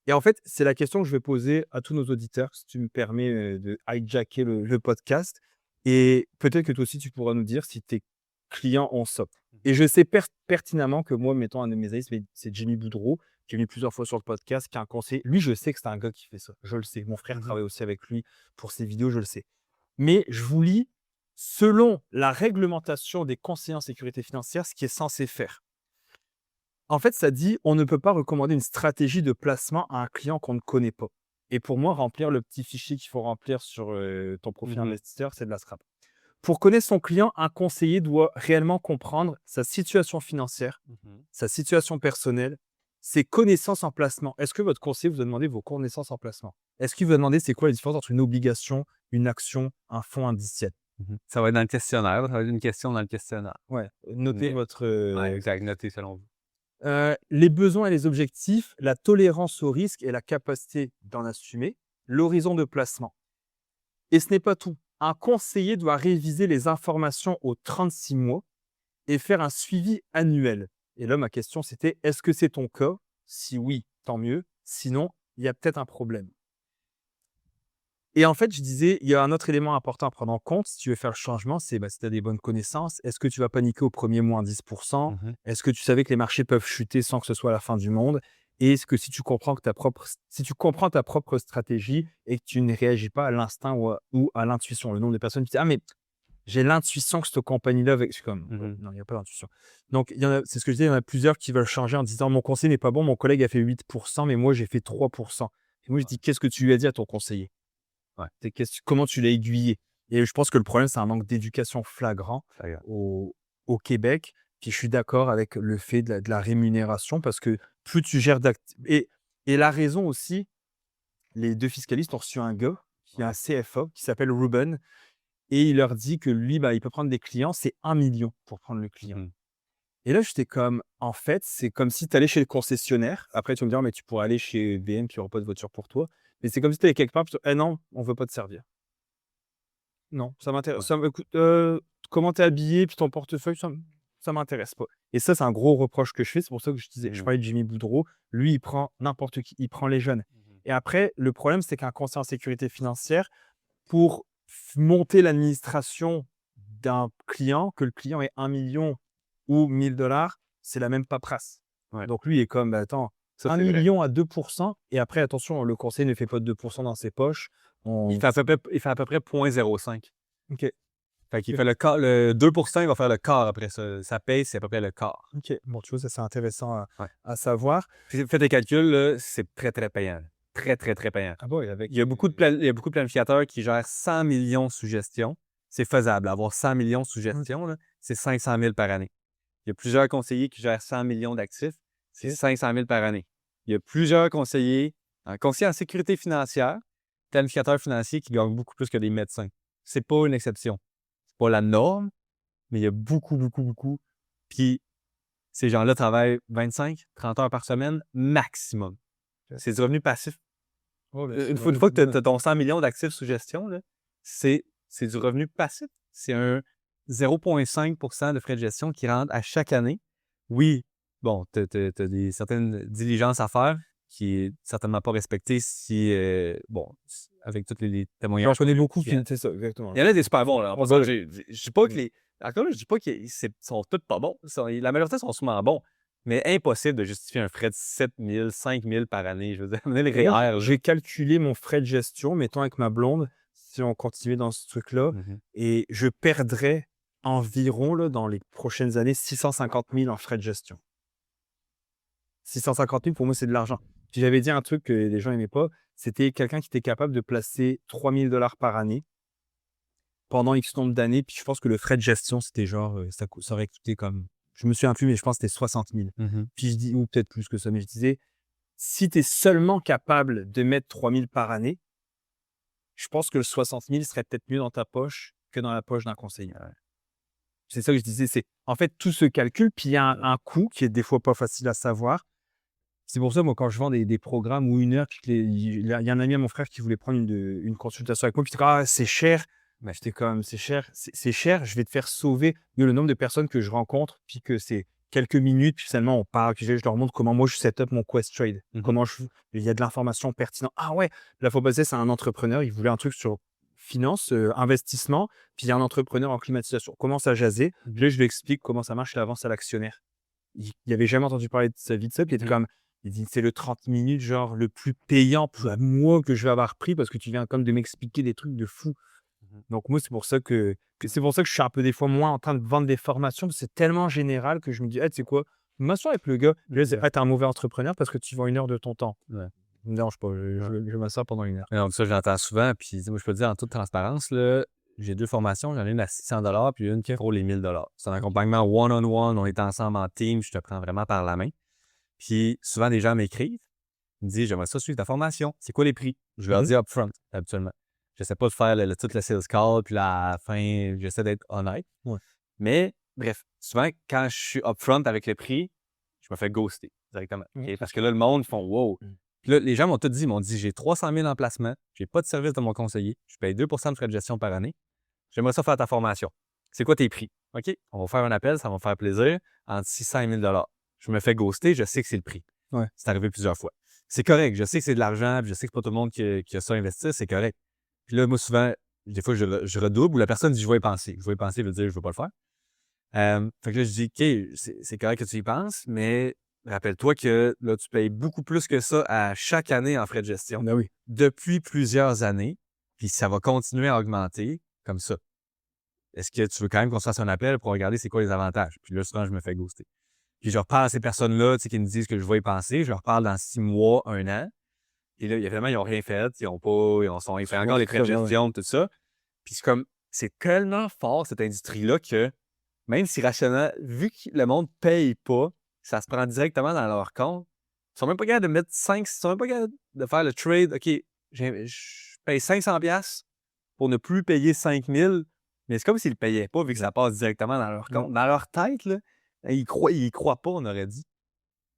et en fait, c'est la question que je vais poser à tous nos auditeurs, si tu me permets de hijacker le podcast. Et peut-être que toi aussi, tu pourras nous dire si tes clients ont ça. Et je sais pertinemment que moi, mettons un de mes amis, c'est Jimmy Boudreau, qui est venu plusieurs fois sur le podcast, qui est un conseiller. Lui, je sais que c'est un gars qui fait ça. Je le sais. Mon frère travaille aussi avec lui pour ses vidéos, je le sais. Mais je vous lis, selon la réglementation des conseillers en sécurité financière, ce qui est censé faire. En fait, ça dit on ne peut pas recommander une stratégie de placement à un client qu'on ne connaît pas. Et pour moi, remplir le petit fichier qu'il faut remplir sur ton profil investisseur, c'est de la scrap. Pour connaître son client, un conseiller doit réellement comprendre sa situation financière, sa situation personnelle, ses connaissances en placement. Est-ce que votre conseiller vous a demandé vos connaissances en placement? Est-ce qu'il vous a demandé c'est quoi la différence entre une obligation, une action, un fonds indiciel? Ça va être dans le questionnaire. Ça va être une question dans le questionnaire. Ouais, notez votre. Exact, notez selon vous. Les besoins et les objectifs, la tolérance au risque et la capacité d'en assumer, l'horizon de placement. Et ce n'est pas tout. Un conseiller doit réviser les informations aux 36 mois et faire un suivi annuel. Et là, ma question, c'était, est-ce que c'est ton cas? Si oui, tant mieux. Sinon, il y a peut-être un problème. Et en fait, je disais, il y a un autre élément important à prendre en compte si tu veux faire le changement, c'est si tu as des bonnes connaissances, est-ce que tu vas paniquer au premier mois 10%? Est-ce que tu savais que les marchés peuvent chuter sans que ce soit la fin du monde? Et est-ce que si tu comprends ta propre stratégie et que tu ne réagis pas à l'instinct ou à l'intuition, le nombre de personnes qui disent, ah mais j'ai l'intuition que cette compagnie-là, je suis comme, non, il n'y a pas d'intuition. Donc, c'est ce que je disais, il y en a plusieurs qui veulent changer en disant, mon conseiller n'est pas bon, mon collègue a fait 8%, mais moi, j'ai fait 3%. Et moi, je dis, qu'est-ce que tu lui as dit à ton conseiller? Comment tu l'as aiguillé? Et je pense que le problème, c'est un manque d'éducation flagrant au Québec. Puis je suis d'accord avec le fait de la rémunération parce que plus tu gères d'actifs. Et la raison aussi, les deux fiscalistes ont reçu un gars qui est un CFA qui s'appelle Ruben et il leur dit que lui, il peut prendre des clients, c'est 1 million pour prendre le client. Et là, j'étais comme, en fait, c'est comme si tu allais chez le concessionnaire. Après, tu vas me dire, mais tu pourrais aller chez BM qui n'aura pas de voiture pour toi. Mais c'est comme si tu allais quelque part, puis non, on ne veut pas te servir. Non, ça m'intéresse. Écoute, comment tu es habillé, puis ton portefeuille, ça ne m'intéresse pas. Et ça, c'est un gros reproche que je fais. C'est pour ça que je disais, je parlais de Jimmy Boudreau. Lui, il prend n'importe qui, il prend les jeunes. Et après, le problème, c'est qu'un conseiller en sécurité financière, pour monter l'administration d'un client, que le client ait 1 million ou 1 000 $, c'est la même paperasse. Donc lui, il est comme, attends, 1 million à 2%. Et après, attention, le conseiller ne fait pas de 2% dans ses poches. Il fait à peu près 0,05. OK. Fait qu'il fait le quart, le 2%, il va faire le quart après ça. Ça paye, c'est à peu près le quart. OK. Bon, tu vois, ça, c'est intéressant à savoir. Fais tes calculs, là, c'est très, très payant. Très, très, très payant. Ah bon, il y a beaucoup de planificateurs qui gèrent 100 millions sous gestion. C'est faisable. Avoir 100 millions sous gestion, là, c'est 500 000 par année. Il y a plusieurs conseillers qui gèrent 100 millions d'actifs. C'est 500 000 par année. Il y a plusieurs conseillers en sécurité financière, planificateurs financiers qui gagnent beaucoup plus que des médecins. C'est pas une exception. C'est pas la norme, mais il y a beaucoup, beaucoup, beaucoup. Puis ces gens-là travaillent 25, 30 heures par semaine maximum. C'est du revenu passif. Une fois que tu as ton 100 millions d'actifs sous gestion, là, c'est du revenu passif. C'est un 0,5% de frais de gestion qui rentre à chaque année. Oui, bon, tu as certaines diligences à faire qui n'est certainement pas respectées si, avec tous les témoignages. J'en connais beaucoup qui c'est ça, exactement. Il y en a des super bons. Là. Je dis pas que je dis pas qu'ils sont tous pas bons. La majorité sont souvent bons. Mais impossible de justifier un frais de 7 000, 5 000 par année. Je veux dire, les REER. J'ai calculé mon frais de gestion, mettons avec ma blonde, si on continuait dans ce truc-là, et je perdrais environ, là, dans les prochaines années, 650 000 en frais de gestion. 650 000, pour moi, c'est de l'argent. Puis j'avais dit un truc que les gens n'aimaient pas, c'était quelqu'un qui était capable de placer 3 000 $ par année pendant X nombre d'années. Puis je pense que le frais de gestion, c'était genre, ça aurait coûté comme, je me souviens plus, mais je pense que c'était 60 000. Puis je dis, ou peut-être plus que ça, mais je disais, si tu es seulement capable de mettre 3 000 par année, je pense que le 60 000 serait peut-être mieux dans ta poche que dans la poche d'un conseiller. C'est ça que je disais, c'est en fait tout se calcule, puis il y a un coût qui est des fois pas facile à savoir. C'est pour ça, moi, quand je vends des programmes ou 1 heure, il y a un ami à mon frère qui voulait prendre une consultation avec moi, puis il dit, c'est cher. Mais j'étais comme, c'est cher, je vais te faire sauver le nombre de personnes que je rencontre, puis que c'est quelques minutes, puis finalement, on parle, puis je leur montre comment moi, je set up mon Quest Trade, il y a de l'information pertinente. Ah ouais, la fois passée, c'est un entrepreneur, il voulait un truc sur finance, investissement, puis il y a un entrepreneur en climatisation. On commence à jaser, puis là, je lui explique comment ça marche l'avance à l'actionnaire. Il n'avait jamais entendu parler de sa vie de ça, puis il était comme, il dit, c'est le 30 minutes, genre, le plus payant pour moi que je vais avoir pris parce que tu viens comme de m'expliquer des trucs de fou. Donc, moi, c'est pour ça que je suis un peu des fois moins en train de vendre des formations. C'est tellement général que je me dis, tu sais quoi, m'assois avec le gars. Je dis, t'es un mauvais entrepreneur parce que tu vends 1 heure de ton temps. Ouais. Ça me dérange pas, je m'assois pendant 1 heure. Donc ça, j'entends souvent. Puis moi, je peux te dire en toute transparence, là, j'ai 2 formations. J'en ai une à 600 $ puis une qui vaut les 1 000 $. C'est un accompagnement one-on-one. On est ensemble en team. Je te prends vraiment par la main. Puis souvent, des gens m'écrivent. Ils me disent, j'aimerais ça suivre ta formation. C'est quoi les prix? Je leur dis upfront, habituellement. J'essaie pas de faire tout le sales call, puis à la fin, j'essaie d'être honnête. Ouais. Mais, bref, souvent, quand je suis upfront avec le prix, je je me fais ghoster directement. Mmh. OK? Parce que là, le monde, ils font wow. Puis là, les gens m'ont tout dit, ils m'ont dit, j'ai 300 000 en placement, j'ai pas de service de mon conseiller, je paye 2 de frais de gestion par année. J'aimerais ça faire ta formation. C'est quoi tes prix? OK, on va faire un appel, ça va me faire plaisir, entre 600 et 1000 $. Je me fais ghoster, je sais que c'est le prix. Ouais. C'est arrivé plusieurs fois. C'est correct, je sais que c'est de l'argent, puis je sais que c'est pas tout le monde qui a ça à investir, c'est correct. Puis là, moi, souvent, des fois, je redouble ou la personne dit, je vais y penser. Je vais y penser veut dire, je veux pas le faire. Fait que là, je dis, OK, c'est correct que tu y penses, mais rappelle-toi que là, tu payes beaucoup plus que ça à chaque année en frais de gestion. Ben oui. Depuis plusieurs années, puis ça va continuer à augmenter comme ça. Est-ce que tu veux quand même qu'on se fasse un appel pour regarder c'est quoi les avantages? Puis là, souvent, je me fais ghoster. Puis je reparle à ces personnes-là, tu sais, qui me disent que je vais y penser. Je leur parle dans 6 mois, 1 an. Et là, évidemment, ils n'ont rien fait. Ils fait encore les frais de gestion, tout ça. Puis c'est comme, c'est tellement fort, cette industrie-là, que même si rationnellement, vu que le monde ne paye pas, ça se prend directement dans leur compte. Ils sont même pas capables de mettre 5, ils sont même pas capables de faire le trade. OK, je paye 500$ pour ne plus payer 5000, mais c'est comme s'ils ne payaient pas vu que ça passe directement dans leur compte. Dans leur tête, là, ils croient pas, on aurait dit.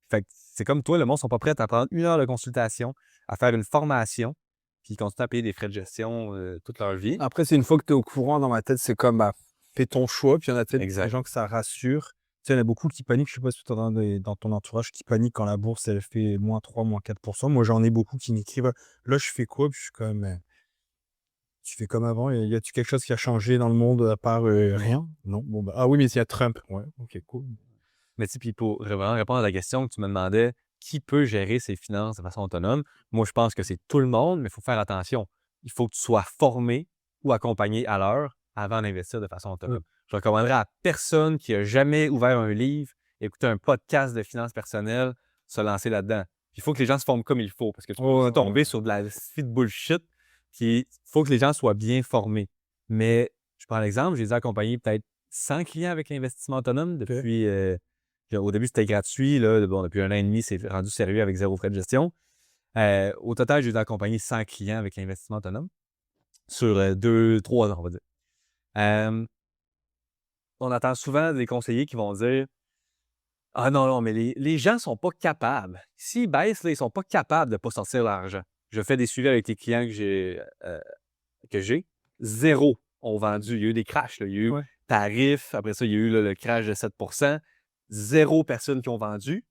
Fait que c'est comme toi, le monde ne sont pas prêts à prendre 1 heure de consultation, à faire une formation, puis ils continuent à payer des frais de gestion toute leur vie. Après, c'est une fois que tu es au courant, dans ma tête, c'est comme, bah, fais ton choix. Puis il y en a peut-être Exact. des gens que ça rassure. Tu sais, il y en a beaucoup qui paniquent. Je sais pas si tu en as dans ton entourage qui paniquent quand la bourse, elle fait moins 3, moins 4%. Moi, j'en ai beaucoup qui m'écrivent, là, je fais quoi? Puis je suis comme, tu fais comme avant. Y a-tu quelque chose qui a changé dans le monde à part rien? Non. Bon, bah, ah oui, mais il y a Trump. Ouais, ok, cool. Mais tu sais, puis pour vraiment répondre à la question que tu me demandais, qui peut gérer ses finances de façon autonome? Moi, je pense que c'est tout le monde, mais il faut faire attention. Il faut que tu sois formé ou accompagné à l'heure avant d'investir de façon autonome. Je recommanderais à personne qui a jamais ouvert un livre, écouté un podcast de finances personnelles, se lancer là-dedans. Il faut que les gens se forment comme il faut, parce que tu peux tomber sur de la suite bullshit. Il faut que les gens soient bien formés. Mais je prends l'exemple, j'ai accompagné peut-être 100 clients avec l'investissement autonome depuis... au début, c'était gratuit. Là, bon, depuis 1 an et demi, c'est rendu sérieux avec 0 frais de gestion. Au total, j'ai accompagné 100 clients avec l'investissement autonome sur 2-3 ans, on va dire. On entend souvent des conseillers qui vont dire « Ah non, mais les gens ne sont pas capables. S'ils baissent, là, ils ne sont pas capables de ne pas sortir l'argent. » Je fais des suivis avec les clients que j'ai. 0 ont vendu. Il y a eu des crashs. Là. Il y a eu tarif. Après ça, il y a eu le crash de 7%. 0 personnes qui ont vendu.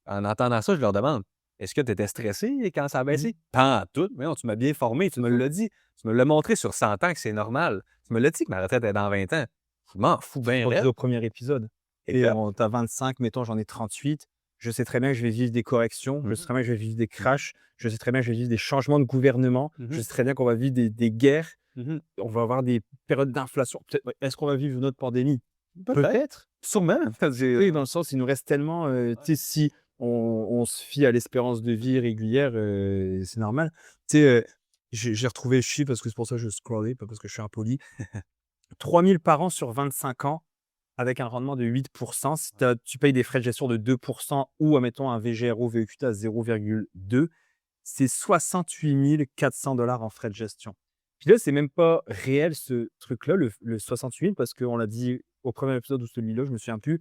En entendant ça, je leur demande « Est-ce que tu étais stressé quand ça a baissé? » Pas en tout. Mais non, tu m'as bien formé. Tu me l'as dit. Tu me l'as montré sur 100 ans que c'est normal. Tu me l'as dit que ma retraite est dans 20 ans. Je m'en fous bien. On dit au premier épisode. Et t'as 25, mettons, j'en ai 38. Je sais très bien que je vais vivre des corrections. Je sais très bien que je vais vivre des crashs. Je sais très bien que je vais vivre des changements de gouvernement. Je sais très bien qu'on va vivre des guerres. On va avoir des périodes d'inflation. Est-ce qu'on va vivre une autre pandémie? Peut-être. Sûrement. Oui, dans le sens, il nous reste tellement. Tu sais, si on se fie à l'espérance de vie régulière, c'est normal. Tu sais, j'ai retrouvé le chiffre parce que c'est pour ça que je scrollais, pas parce que je suis impoli. 3000 par an sur 25 ans avec un rendement de 8%. Si tu payes des frais de gestion de 2% ou, admettons, un VGRO VEQT à 0,2, c'est 68 400 $ en frais de gestion. Puis là, c'est même pas réel ce truc-là, le 68 000, parce qu'on l'a dit au premier épisode ou celui-là, je me souviens plus,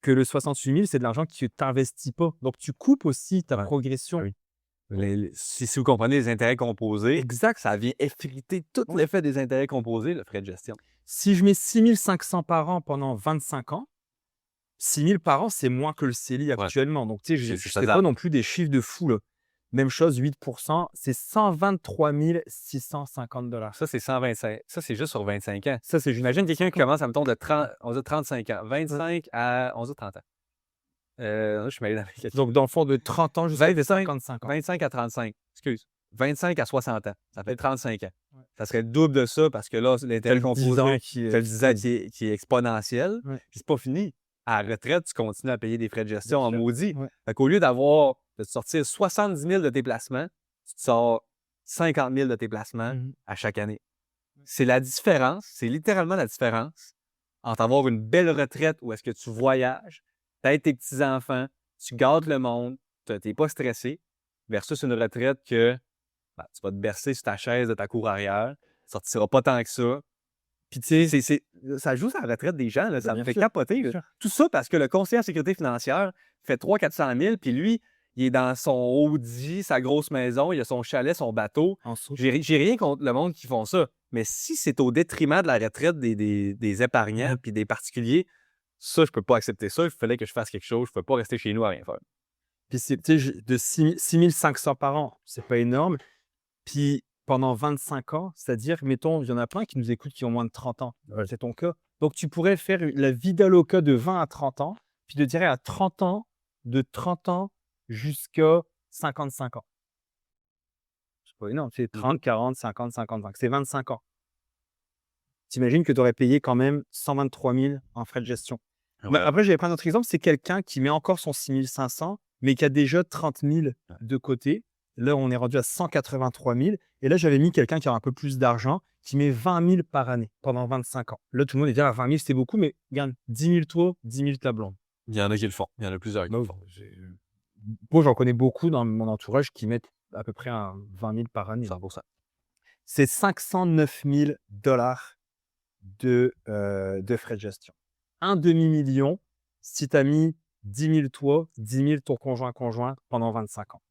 que le 68 000, c'est de l'argent que tu n'investis pas. Donc, tu coupes aussi ta progression. Oui. Si vous comprenez les intérêts composés, Exact. Ça vient effriter tout l'effet des intérêts composés, le frais de gestion. Si je mets 6 500 par an pendant 25 ans, 6 000 par an, c'est moins que le CELI actuellement. Donc, tu sais, je ne sais pas non plus des chiffres de fou. Là. Même chose, 8%, c'est 123 650 $. Ça, c'est 125. Ça, c'est juste sur 25 ans. Ça, c'est j'imagine quelqu'un qui commence, mettons, de 35 ans. 25 à 30 ans. Je suis mêlé dans les questions. Donc, dans le fond, de 30 ans jusqu'à 55 ans. 25 à 35. Excuse. 25 à 60 ans. Ça fait 35 ans. Ouais. Ça serait le double de ça parce que là, l'intérêt composé, tu le disais, qui est exponentiel. Ouais. Puis c'est pas fini. À la retraite, tu continues à payer des frais de gestion en maudit. Ouais. Fait qu'au lieu de te sortir 70 000 de tes placements, tu te sors 50 000 de tes placements à chaque année. C'est la différence, c'est littéralement la différence entre avoir une belle retraite où est-ce que tu voyages, tu aides tes petits-enfants, tu gardes le monde, tu n'es pas stressé, versus une retraite que tu vas te bercer sur ta chaise de ta cour arrière, tu ne sortiras pas tant que ça, Puis tu sais, Ça joue sur la retraite des gens, là, ça me bien fait sûr, capoter. bien Là. sûr. Tout ça parce que le conseiller en sécurité financière fait 300 000 400 000, puis lui, il est dans son Audi, sa grosse maison, il a son chalet, son bateau. En sous. J'ai rien contre le monde qui font ça. Mais si c'est au détriment de la retraite des épargnants puis des particuliers, ça, je peux pas accepter ça. Il fallait que je fasse quelque chose. Je peux pas rester chez nous à rien faire. Puis tu sais, de 6 500 par an, c'est pas énorme. Puis pendant 25 ans, c'est-à-dire, mettons, il y en a plein qui nous écoutent qui ont moins de 30 ans. Ouais. C'est ton cas. Donc, tu pourrais faire la vida loca de 20 à 30 ans, puis de tirer à 30 ans, de 30 ans jusqu'à 55 ans. C'est pas énorme. C'est 30, 40, 50, 55. C'est 25 ans. T'imagines que tu aurais payé quand même 123 000 en frais de gestion. Ouais. Après, j'avais pris un autre exemple. C'est quelqu'un qui met encore son 6 500, mais qui a déjà 30 000 de côté. Là, on est rendu à 183 000. Et là, j'avais mis quelqu'un qui a un peu plus d'argent, qui met 20 000 par année pendant 25 ans. Là, tout le monde est dit, 20 000, c'est beaucoup, mais regarde, 10 000 toi, 10 000 ta blonde. Il y en a qui le font. Il y en a plusieurs qui le font. Moi, j'en connais beaucoup dans mon entourage qui mettent à peu près 20 000 par année. 100%. C'est 509 000 $ de frais de gestion. Un demi-million si tu as mis 10 000 toi, 10 000 ton conjoint pendant 25 ans.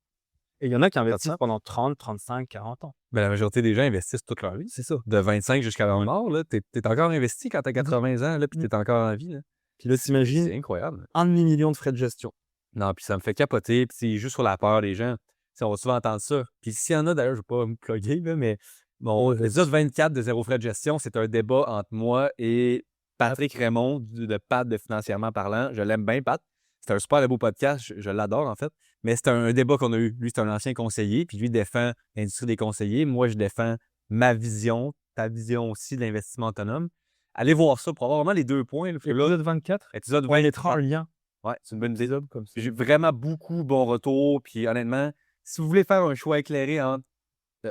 Et il y en a qui investissent pendant 30, 35, 40 ans. Ben, la majorité des gens investissent toute leur vie. C'est ça. De 25 jusqu'à leur mort, là, t'es encore investi quand t'as 80 ans, là, puis t'es encore en vie. Là. Puis là, t'imagines, C'est incroyable. un demi-million de frais de gestion. Non, puis ça me fait capoter, puis c'est juste sur la peur des gens. T'sais, on va souvent entendre ça. Puis s'il y en a, d'ailleurs, je ne vais pas me plugger, là, mais bon, l'épisode 24 de Zéro frais de gestion, c'est un débat entre moi et Patrick Raymond de Pat de Financièrement parlant. Je l'aime bien, Pat. C'est un super beau podcast, je l'adore en fait. Mais c'est un débat qu'on a eu. Lui, c'est un ancien conseiller, puis lui défend l'industrie des conseillers. Moi, je défends ma vision, ta vision aussi de l'investissement autonome. Allez voir ça pour avoir vraiment les deux points. Épisode 24? Épisode Ouais, il 24. mettra un lien. Ouais, c'est une bonne idée. Comme ça. J'ai vraiment beaucoup de bons retours. Puis honnêtement, si vous voulez faire un choix éclairé entre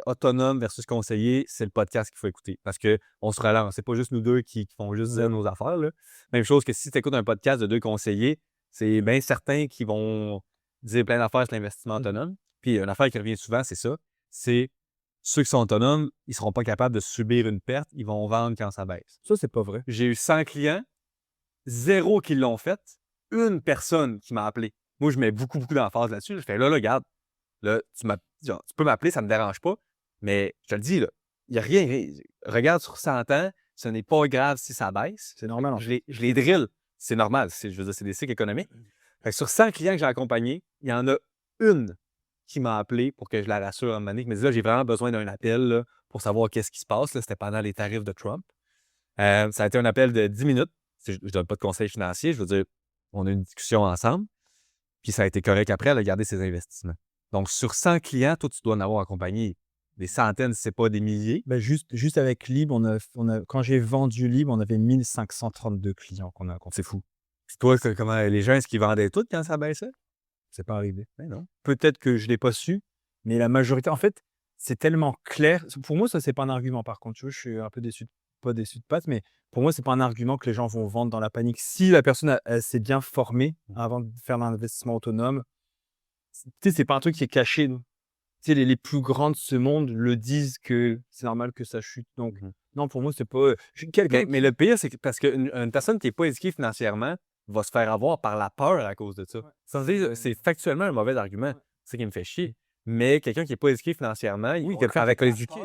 autonome versus conseiller, c'est le podcast qu'il faut écouter. Parce qu'on se relance. C'est pas juste nous deux qui font juste dire nos affaires. Là. Même chose que si tu écoutes un podcast de deux conseillers, c'est bien certain qu'ils vont dire plein d'affaires sur l'investissement autonome. Puis une affaire qui revient souvent, c'est ça. C'est ceux qui sont autonomes, ils seront pas capables de subir une perte. Ils vont vendre quand ça baisse. Ça, c'est pas vrai. J'ai eu 100 clients, 0 qui l'ont fait. Une personne qui m'a appelé. Moi, je mets beaucoup d'emphase là-dessus. Je fais là, regarde, là, tu peux m'appeler, ça ne me dérange pas. Mais je te le dis, là, il n'y a rien. Regarde sur 100 ans, ce n'est pas grave si ça baisse. C'est normal. Je les drill. C'est normal. Je veux dire, c'est des cycles économiques. Fait que sur 100 clients que j'ai accompagnés, il y en a une qui m'a appelé pour que je la rassure en manière. Mais là, j'ai vraiment besoin d'un appel là, pour savoir qu'est-ce qui se passe. Là, c'était pendant les tarifs de Trump. Ça a été un appel de 10 minutes. Je ne donne pas de conseils financiers. Je veux dire, on a une discussion ensemble. Puis ça a été correct après, elle a gardé ses investissements. Donc, sur 100 clients, toi, tu dois en avoir accompagné des centaines, si ce n'est pas des milliers. Ben juste avec Lib, quand j'ai vendu Lib, on avait 1532 clients qu'on a accompagnés. C'est fou. Puis toi, comment les gens, est-ce qu'ils vendaient tout quand ça baissait? C'est pas arrivé. Ben non. Peut-être que je ne l'ai pas su, mais la majorité, en fait, c'est tellement clair. Pour moi, ça, c'est pas un argument, par contre. Tu vois, je suis un peu pas déçu de Pat, mais pour moi, c'est pas un argument que les gens vont vendre dans la panique. Si la personne elle s'est bien formée avant de faire l'investissement autonome, tu sais, c'est pas un truc qui est caché. Tu sais, les plus grands de ce monde le disent que c'est normal que ça chute. Donc, non, pour moi, c'est pas. Mais le pire, c'est que parce qu'une personne qui n'est pas éduquée financièrement va se faire avoir par la peur à cause de ça. Sans dire, c'est factuellement un mauvais argument. C'est ça qui me fait chier. Mais quelqu'un qui n'est pas éduqué financièrement, avec l'éduqué,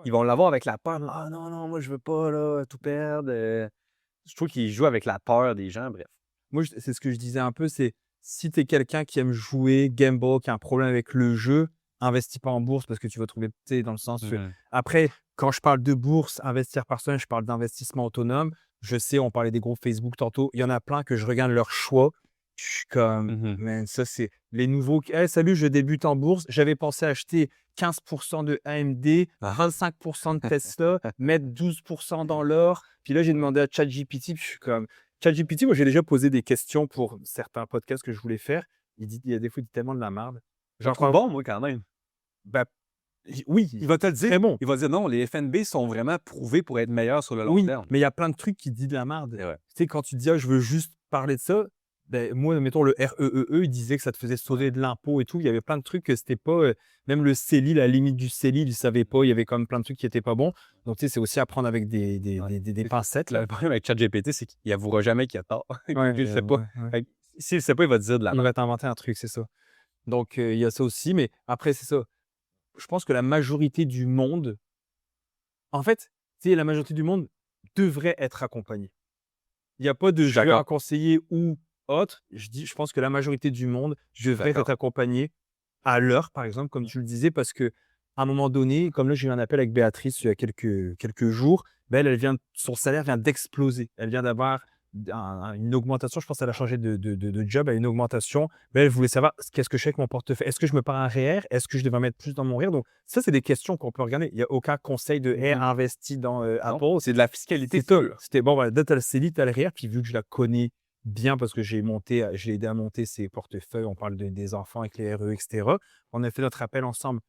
ils vont l'avoir avec la peur. Ah non, moi, je veux pas là, tout perdre. Je trouve qu'ils jouent avec la peur des gens, bref. Moi, c'est ce que je disais un peu, c'est si tu es quelqu'un qui aime jouer, gamble, qui a un problème avec le jeu, investis pas en bourse parce que tu vas trouver, tu sais, dans le sens que... Après, quand je parle de bourse, investir par soi, je parle d'investissement autonome. Je sais, on parlait des groupes Facebook tantôt. Il y en a plein que je regarde leur choix. Je suis comme, man, ça, c'est les nouveaux. Hey, salut, je débute en bourse. J'avais pensé acheter 15% de AMD, 25% de Tesla, mettre 12% dans l'or. Puis là, j'ai demandé à ChatGPT. Puis je suis comme, ChatGPT, moi, j'ai déjà posé des questions pour certains podcasts que je voulais faire. Il y a des fois, il dit tellement de la merde. J'en trouve bon, moi, quand même. Ben, oui, il va te le dire. Très bon. Il va dire non, les FNB sont vraiment prouvés pour être meilleurs sur le long terme. Mais il y a plein de trucs qui disent de la merde. Tu sais, quand tu dis, je veux juste parler de ça, moi, mettons le REEE, il disait que ça te faisait sauver de l'impôt et tout. Il y avait plein de trucs que c'était pas, même le CELI, la limite du CELI, il ne savait pas. Il y avait quand même plein de trucs qui étaient pas bons. Donc, tu sais, c'est aussi à prendre avec des pincettes, là. Le problème avec ChatGPT, c'est qu'il avouera jamais qu'il a tort. Ouais, Je sais pas. ouais. Fait que s'il le sait pas, il va te dire de la Il merde. va t'inventer un truc, c'est ça. Donc, il y a ça aussi. Mais après, c'est ça. Je pense que la majorité du monde, en fait, tu sais, la majorité du monde devrait être accompagnée. Il y a pas de Je suis je veux un d'accord. conseiller ou autre. Je pense que la majorité du monde devrait d'accord. être accompagnée à l'heure, par exemple, comme tu le disais, parce que à un moment donné, comme là, j'ai eu un appel avec Béatrice il y a quelques jours, ben, son salaire vient d'exploser. Elle vient d'avoir une augmentation. Je pense qu'elle a changé de job, elle a une augmentation. Ben, elle voulait savoir qu'est-ce que je fais avec mon portefeuille. Est-ce que je me pars un REER? Est-ce que je devrais mettre plus dans mon REER? Donc, ça, c'est des questions qu'on peut regarder. Il n'y a aucun conseil de hey, investis dans Apple. Non, c'est de la fiscalité C'est top. pure. C'était bon, voilà, là, tu as le CELI, tu as le REER, puis vu que je la connais bien parce que j'ai aidé à monter ses portefeuilles, on parle des enfants avec les RE, etc. On a fait notre appel ensemble.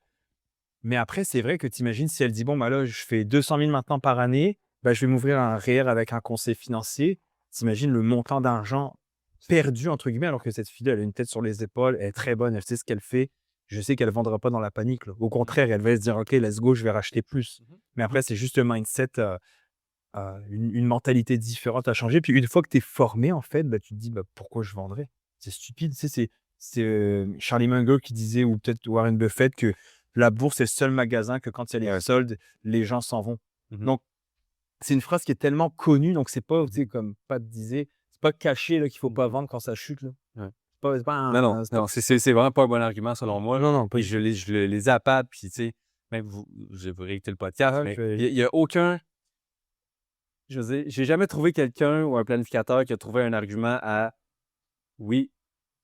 Mais après, c'est vrai que tu imagines si elle dit, bon, bah là, je fais 200 000 maintenant par année, bah, je vais m'ouvrir un REER avec un conseil financier. Tu imagines le montant d'argent perdu, entre guillemets, alors que cette fille elle a une tête sur les épaules, elle est très bonne, elle sait ce qu'elle fait. Je sais qu'elle ne vendra pas dans la panique, là. Au contraire, elle va se dire, OK, let's go, je vais racheter plus. Mais après, c'est juste le mindset, une mentalité différente à changer. Puis une fois que tu es formé, en fait, bah, tu te dis, bah, pourquoi je vendrais? C'est stupide. Tu sais, c'est Charlie Munger qui disait, ou peut-être Warren Buffett, que la bourse est le seul magasin que quand il y a les soldes, les gens s'en vont. Donc, c'est une phrase qui est tellement connue, donc c'est pas, tu sais, comme Pat disait, c'est pas caché là, qu'il faut pas vendre quand ça chute. Là. Ouais. C'est pas Non, c'est vraiment pas un bon argument selon moi. Non, pas Puis je les appâte, puis tu sais, même je vais réécouter le podcast, mais il y a aucun. Je veux dire, j'ai jamais trouvé quelqu'un ou un planificateur qui a trouvé un argument à oui,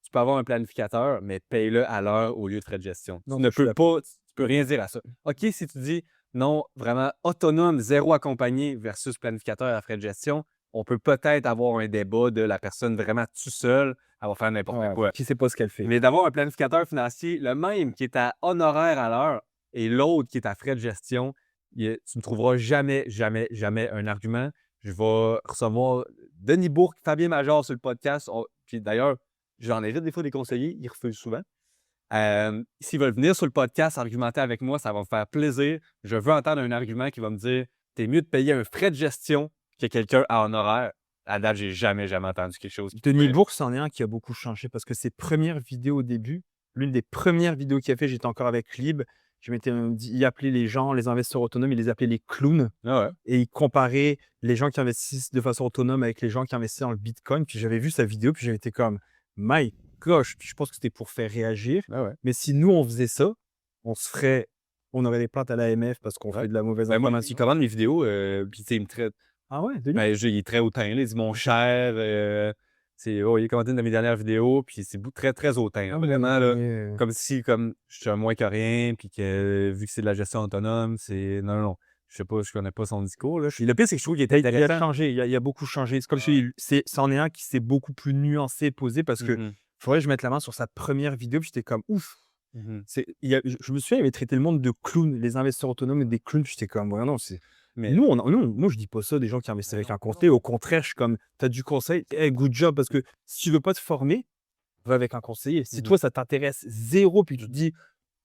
tu peux avoir un planificateur, mais paye-le à l'heure au lieu de frais de gestion. Non, Tu ne je suis peux pas, tu peux rien dire à ça. OK, si tu dis non, vraiment autonome, zéro accompagné versus planificateur à frais de gestion, on peut peut-être avoir un débat de la personne vraiment tout seule, elle va faire n'importe quoi. Qui sait pas ce qu'elle fait. Mais d'avoir un planificateur financier, le même qui est à honoraire à l'heure et l'autre qui est à frais de gestion, tu ne trouveras jamais un argument. Je vais recevoir Denis Bourque, Fabien Major sur le podcast. Puis d'ailleurs, j'en invite des fois des conseillers, ils refusent souvent. S'ils veulent venir sur le podcast argumenter avec moi, ça va me faire plaisir. Je veux entendre un argument qui va me dire t'es mieux de payer un frais de gestion que quelqu'un à honoraire. À date, j'ai jamais entendu quelque chose. Denis Bourque, c'en est un qui a beaucoup changé parce que ses premières vidéos au début, l'une des premières vidéos qu'il a fait, j'étais encore avec Lib. Je m'étais dit, il appelait les gens, les investisseurs autonomes, il les appelait les clowns. Ah ouais. Et il comparait les gens qui investissent de façon autonome avec les gens qui investissent dans le Bitcoin. Puis j'avais vu sa vidéo, puis j'avais été comme, my gosh. Puis je pense que c'était pour faire réagir. Ah ouais. Mais si nous, on faisait ça, on aurait des plaintes à l'AMF parce qu'on fait de la mauvaise Moi, information. il commande mes vidéos, puis il me traite. Ah ouais, Denis? Ben, il est très hautain. Là, il dit mon cher. Il a commenté une de mes dernières vidéos, puis c'est très, très hautain. Ah, Vraiment, là, mais, comme si je suis un moins que rien, puis que vu que c'est de la gestion autonome, c'est. Non. Je sais pas, je connais pas son discours. Là. Le pire, c'est que je trouve qu'il était il a intéressant. changé, il a beaucoup changé. C'est comme je te dis, c'en est un qui s'est beaucoup plus nuancé, posé parce que faudrait que je mette la main sur sa première vidéo, puis j'étais comme ouf. Je me souviens, il avait traité le monde de clowns, les investisseurs autonomes des clowns, puis j'étais comme, ouais, non, c'est. Mais nous, je dis pas ça des gens qui investissent avec un conseil. Au contraire, je suis comme, tu as du conseil, hey, good job, parce que si tu veux pas te former, va avec un conseiller. Si toi, ça t'intéresse zéro, puis tu te dis,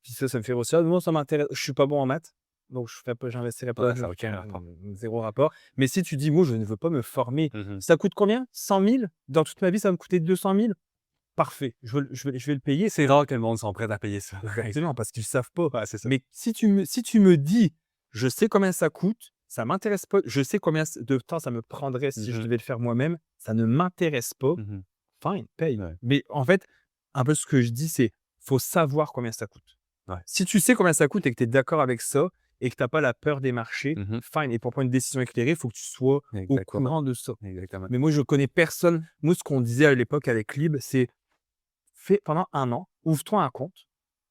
puis ça me fait aussi, moi, ça m'intéresse, je suis pas bon en maths, donc j'investirai pas. Ça n'a aucun rapport. Zéro rapport. Mais si tu dis, moi, je ne veux pas me former, ça coûte combien? 100 000? Dans toute ma vie, ça va me coûter 200 000? Parfait, je vais le payer. C'est rare que le monde soit prêt à payer ça. Exactement, parce qu'ils ne savent pas. Ouais, c'est ça. Mais si tu me dis, je sais combien ça coûte, ça ne m'intéresse pas, je sais combien de temps ça me prendrait si je devais le faire moi-même, ça ne m'intéresse pas, fine, paye. Ouais. Mais en fait, un peu ce que je dis, c'est faut savoir combien ça coûte. Ouais. Si tu sais combien ça coûte et que tu es d'accord avec ça et que tu n'as pas la peur des marchés, fine. Et pour prendre une décision éclairée, il faut que tu sois au courant de ça. Exactement. Mais moi, je ne connais personne. Moi, ce qu'on disait à l'époque avec Lib, c'est fais pendant 1 an, ouvre-toi un compte,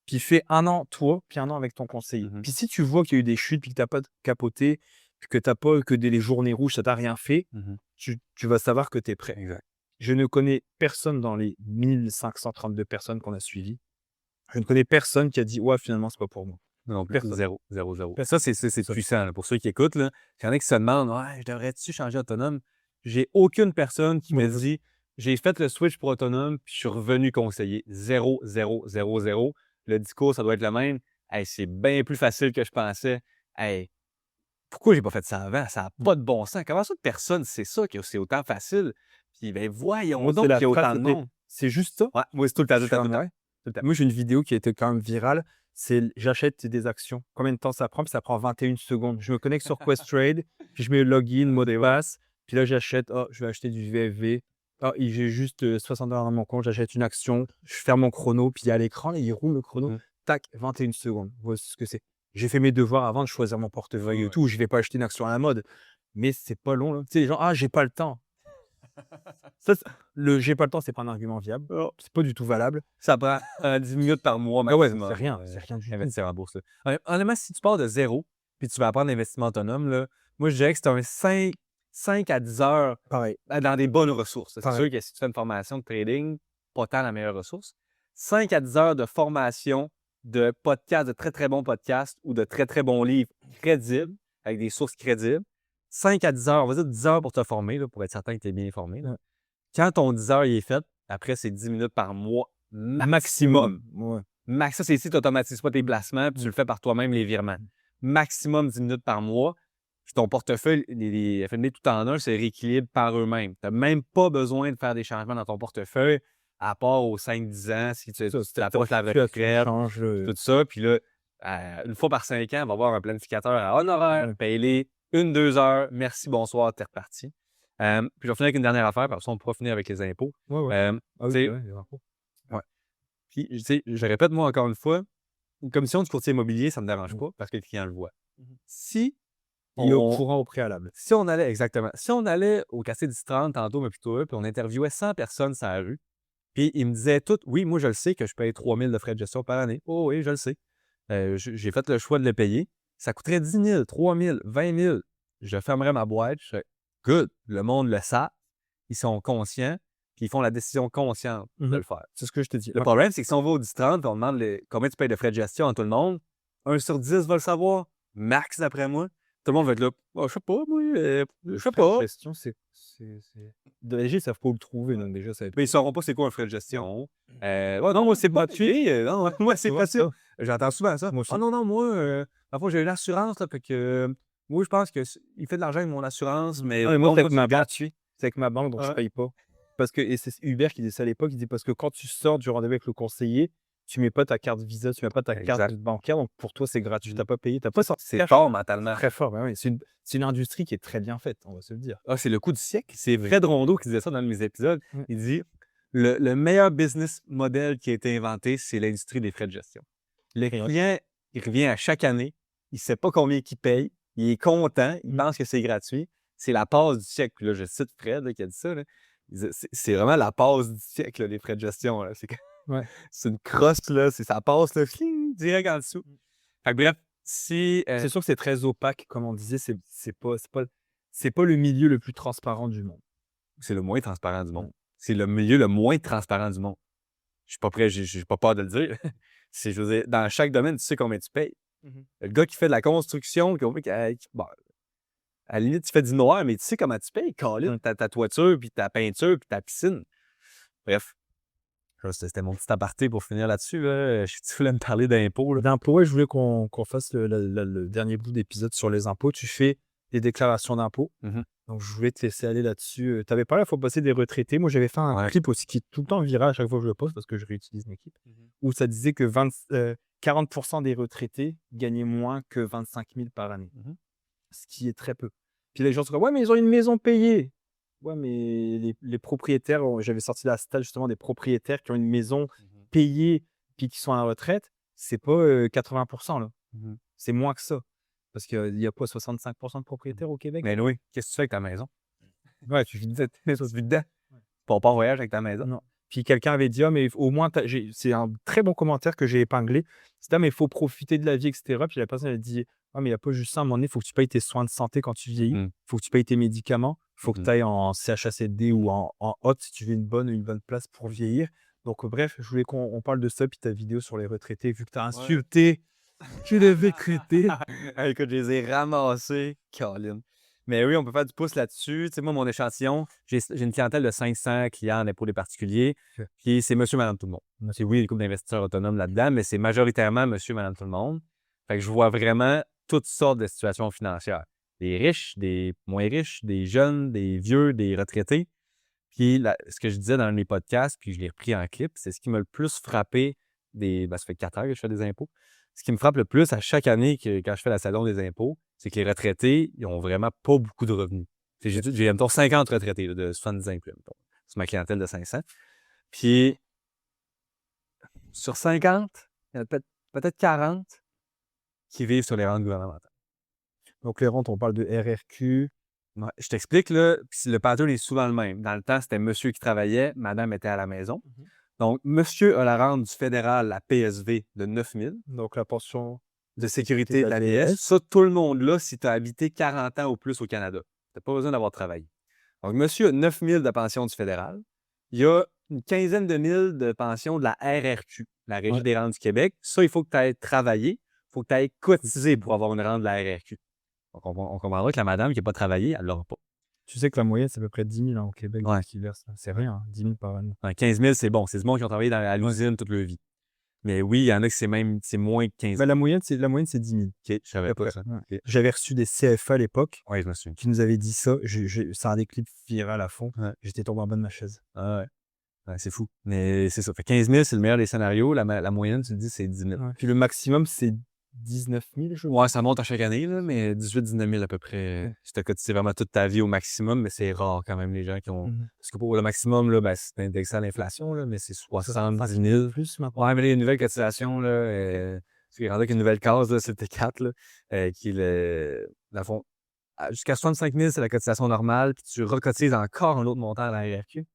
puis fais 1 an toi, puis 1 an avec ton conseiller. Puis si tu vois qu'il y a eu des chutes, puis que tu n'as pas capoté, puis que tu n'as pas que les journées rouges, ça t'a rien fait, tu vas savoir que tu es prêt. Exact. Je ne connais personne dans les 1532 personnes qu'on a suivies. Je ne connais personne qui a dit « Ouais, finalement, c'est pas pour moi. » Non, Personne. zéro. Ça, c'est puissant. Là. Pour ceux qui écoutent, il y en a qui se demandent « Ouais, je devrais-tu changer autonome? » J'ai aucune personne qui me dit j'ai fait le switch pour autonome, puis je suis revenu conseiller. 0, 0, 0, 0. Le discours, ça doit être le même. Hey, c'est bien plus facile que je pensais. Hey, pourquoi j'ai pas fait ça avant? Ça n'a pas de bon sens. Comment ça, personne sait ça, que c'est autant facile? Puis, ben, voyons Moi, c'est donc la qu'il y a autant phrase, de monde. c'est juste ça. Ouais, moi, c'est tout le temps, tout Je le fais temps, un tout le temps. ouais. Tout le temps. Moi, j'ai une vidéo qui a été quand même virale. C'est j'achète des actions. Combien de temps ça prend? Puis ça prend 21 secondes. Je me connecte sur Questrade, puis je mets le login, mot de passe. Puis là, j'achète. Oh, je vais acheter du VFV. Oh, et j'ai juste 60 $ dans mon compte. J'achète une action. Je ferme mon chrono. Puis à l'écran, là, il roule le chrono. Tac, 21 secondes. Voilà ce que c'est. J'ai fait mes devoirs avant de choisir mon portefeuille et tout. Je vais pas acheter une action à la mode. Mais c'est pas long, là. Tu sais, les gens, ah, j'ai pas le temps. Ça, j'ai pas le temps, c'est pas un argument viable. C'est pas du tout valable. Ça prend 10 minutes par mois Ah ouais, maximum. c'est rien. C'est rien du tout. Investir en bourse. Là. Honnêtement, si tu pars de zéro, puis tu vas apprendre l'investissement autonome, là, moi, je dirais que c'est un 5 à 10 heures Pareil. dans des bonnes ressources. C'est Pareil. sûr que si tu fais une formation de trading, pas tant la meilleure ressource. 5 à 10 heures de formation de podcasts, de très, très bons podcasts ou de très, très bons livres crédibles, avec des sources crédibles. 5 à 10 heures, on va dire 10 heures pour te former, là, pour être certain que tu es bien formé. Là. Ouais. Quand ton 10 heures il est fait, après, c'est 10 minutes par mois maximum. Ouais. Max, ça, c'est si tu n'automatises pas tes placements puis tu le fais par toi-même, les virements. Maximum 10 minutes par mois. Puis ton portefeuille, les FNB tout en un, se rééquilibre par eux-mêmes. Tu n'as même pas besoin de faire des changements dans ton portefeuille, à part aux 5-10 ans, si tu approches la retraite, tout ça. Puis là, une fois par 5 ans, on va avoir un planificateur à honoraire, paye-les 1-2 heures, merci, bonsoir, t'es reparti. Puis je vais finir avec une dernière affaire, parce qu'on pourra finir avec les impôts. Ouais. Ouais. Puis, tu sais, je répète, moi, encore une fois, une commission du courtier immobilier, ça ne me dérange pas parce que le client le voit. Si il est au courant au préalable. Si on allait, exactement, si on allait au Quartier 10-30 tantôt, mais plutôt eux, puis on interviewait 100 personnes sur la rue, puis ils me disaient toutes, oui, moi, je le sais que je paye 3 000 de frais de gestion par année. Oh oui, je le sais. J'ai fait le choix de le payer. Ça coûterait 10 000, 3 000, 20 000. Je fermerais ma boîte. Je serais good. Le monde le sait. Ils sont conscients. Puis ils font la décision consciente de le faire. C'est ce que je te dis. Le problème, c'est que si on va au 10-30 et on demande combien tu payes de frais de gestion à tout le monde, 1 sur 10 va le savoir. Max, d'après moi. Tout le monde va être là. Oh, je sais pas, moi. Je sais pas. La gestion, déjà, ils savent pas où le trouver. Donc déjà, ça va être... Mais ils sauront pas c'est quoi un frais de gestion. Ouais, non, moi, c'est pas tué. Non, moi, c'est pas ça. J'entends souvent ça. Moi aussi. Ah non, moi, parfois, j'ai une assurance, là, fait que moi, je pense qu'il fait de l'argent avec mon assurance, mais. Non, mais moi, c'est avec ma banque. gratuit. C'est avec ma banque, donc je paye pas. Parce que, et c'est Hubert qui disait ça à l'époque, il dit parce que quand tu sors du rendez-vous avec le conseiller, tu mets pas ta carte Visa, tu mets pas ta carte bancaire, donc pour toi, c'est gratuit. Tu n'as pas payé, tu n'as pas sorti. C'est fort mentalement. Très fort, ben oui. C'est une industrie qui est très bien faite, on va se le dire. Ah, c'est le coup du siècle. C'est Fred Rondeau qui disait ça dans mes épisodes. Il dit le meilleur business model qui a été inventé, c'est l'industrie des frais de gestion. Le client, il revient à chaque année, il ne sait pas combien il paye, il est content, il pense que c'est gratuit. C'est la passe du siècle. Puis là, je cite Fred là, qui a dit ça. Là. C'est vraiment la passe du siècle, là, les frais de gestion. Là. C'est une crosse, là, ça passe là, direct en dessous. Fait que bref, c'est sûr que c'est très opaque, comme on disait, c'est pas le milieu le plus transparent du monde. C'est le moins transparent du monde. C'est le milieu le moins transparent du monde. Je suis pas prêt, j'ai pas peur de le dire. Je veux dire, dans chaque domaine, tu sais combien tu payes. Le gars qui fait de la construction, bon, à la limite, tu fais du noir, mais tu sais comment tu payes, Colin, ta toiture, puis ta peinture, puis ta piscine. Bref. C'était mon petit aparté pour finir là-dessus. Là. Tu voulais me parler d'impôts. D'impôts, oui, je voulais qu'on fasse le dernier bout d'épisode sur les impôts. Tu fais des déclarations d'impôts. Donc, je voulais te laisser aller là-dessus. Tu avais parlé la fois passée des retraités. Moi, j'avais fait un clip aussi qui est tout le temps viral à chaque fois que je le poste parce que je réutilise mes clips, où ça disait que 40% des retraités gagnaient moins que 25 000 par année. Ce qui est très peu. Puis les gens se disent « Ouais, mais ils ont une maison payée. » Ouais, mais les propriétaires, j'avais sorti la stat justement des propriétaires qui ont une maison payée puis qui sont à la retraite, c'est pas 80% là. C'est moins que ça. Parce qu'il n'y a pas 65% de propriétaires au Québec. Mais oui, qu'est-ce que tu fais avec ta maison? Ouais, tu vis dedans. Pas en voyage avec ta maison. Non. Puis quelqu'un avait dit, mais au moins, c'est un très bon commentaire que j'ai épinglé. C'était, mais il faut profiter de la vie, etc. Puis la personne a dit, mais il n'y a pas juste ça, à un moment donné, il faut que tu payes tes soins de santé quand tu vieillis. Il faut que tu payes tes médicaments. Il faut que tu ailles en CHSLD ou en haute si tu veux une bonne place pour vieillir. Donc, bref, je voulais qu'on parle de ça. Puis ta vidéo sur les retraités, vu que tu as insulté, tu devais traiter. Écoute, je les ai ramassés, Colin. Mais oui, on peut faire du pouce là-dessus. Tu sais, moi, mon échantillon, j'ai une clientèle de 500 clients pour les particuliers. OK. Puis c'est monsieur, madame, tout le monde. C'est oui, une couple d'investisseurs autonomes là-dedans, mais c'est majoritairement monsieur, madame, tout le monde. Fait que je vois vraiment toutes sortes de situations financières. Des riches, des moins riches, des jeunes, des vieux, des retraités. Puis ce que je disais dans mes podcasts, puis je l'ai repris en clip, c'est ce qui m'a le plus frappé ça fait 4 heures que je fais des impôts. Ce qui me frappe le plus à chaque année quand je fais la saison des impôts, c'est que les retraités, ils ont vraiment pas beaucoup de revenus. J'ai mettons 50 retraités là, de 70 ans et plus, mettons. C'est ma clientèle de 500. Puis sur 50, il y en a peut-être 40 qui vivent sur les rentes gouvernementales. Donc les rentes, on parle de RRQ. Ouais, je t'explique, là, puis le pattern est souvent le même. Dans le temps, c'était monsieur qui travaillait, madame était à la maison. Donc, monsieur a la rente du fédéral, la PSV, de 9 000 Donc la pension de sécurité de l'ADS. Ça, tout le monde là, si tu as habité 40 ans ou plus au Canada. Tu n'as pas besoin d'avoir travaillé. Donc, monsieur a 9 000 de pension du fédéral. Il y a une quinzaine de mille de pension de la RRQ, la Régie des rentes du Québec. Ça, il faut que tu aies travaillé. Il faut que tu aies cotisé pour avoir une rente de la RRQ. Donc, on comprendra que la madame qui n'a pas travaillé, elle ne l'aura pas. Tu sais que la moyenne, c'est à peu près 10 000 au Québec. Ouais. Qui versent. C'est rien, hein, 10 000 par année. 15 000, c'est bon. C'est du monde qui ont travaillé à l'usine toute leur vie. Mais oui, il y en a que c'est moins que 15 000. Ben, la moyenne, c'est 10 000. OK, je savais pas ça. Ouais. Okay. J'avais reçu des CFA à l'époque. Oui, je me souviens. Qui nous avaient dit ça. Ça a des clips virales à fond. Ouais. J'étais tombé en bas de ma chaise. Ah ouais. Ouais, c'est fou. Mais c'est ça. Fait 15 000, c'est le meilleur des scénarios. La moyenne, tu le dis, c'est 10 000. Ouais. Puis le maximum, c'est 19 000, je crois. Ouais, ça monte à chaque année, là, mais 18-19 000 à peu près. Ouais. Si tu as cotisé vraiment toute ta vie au maximum, mais c'est rare quand même, les gens qui ont... Parce que pour le maximum, là, c'est indexé à l'inflation, là, mais c'est 70 000. Plus maintenant. Ouais, mais là, il y a une nouvelle cotisation, là. Il y en a qui une nouvelle case, là, c'est le T4, là, qui est dans le fond, jusqu'à 65 000, c'est la cotisation normale, puis tu recotises encore un autre montant à la RRQ.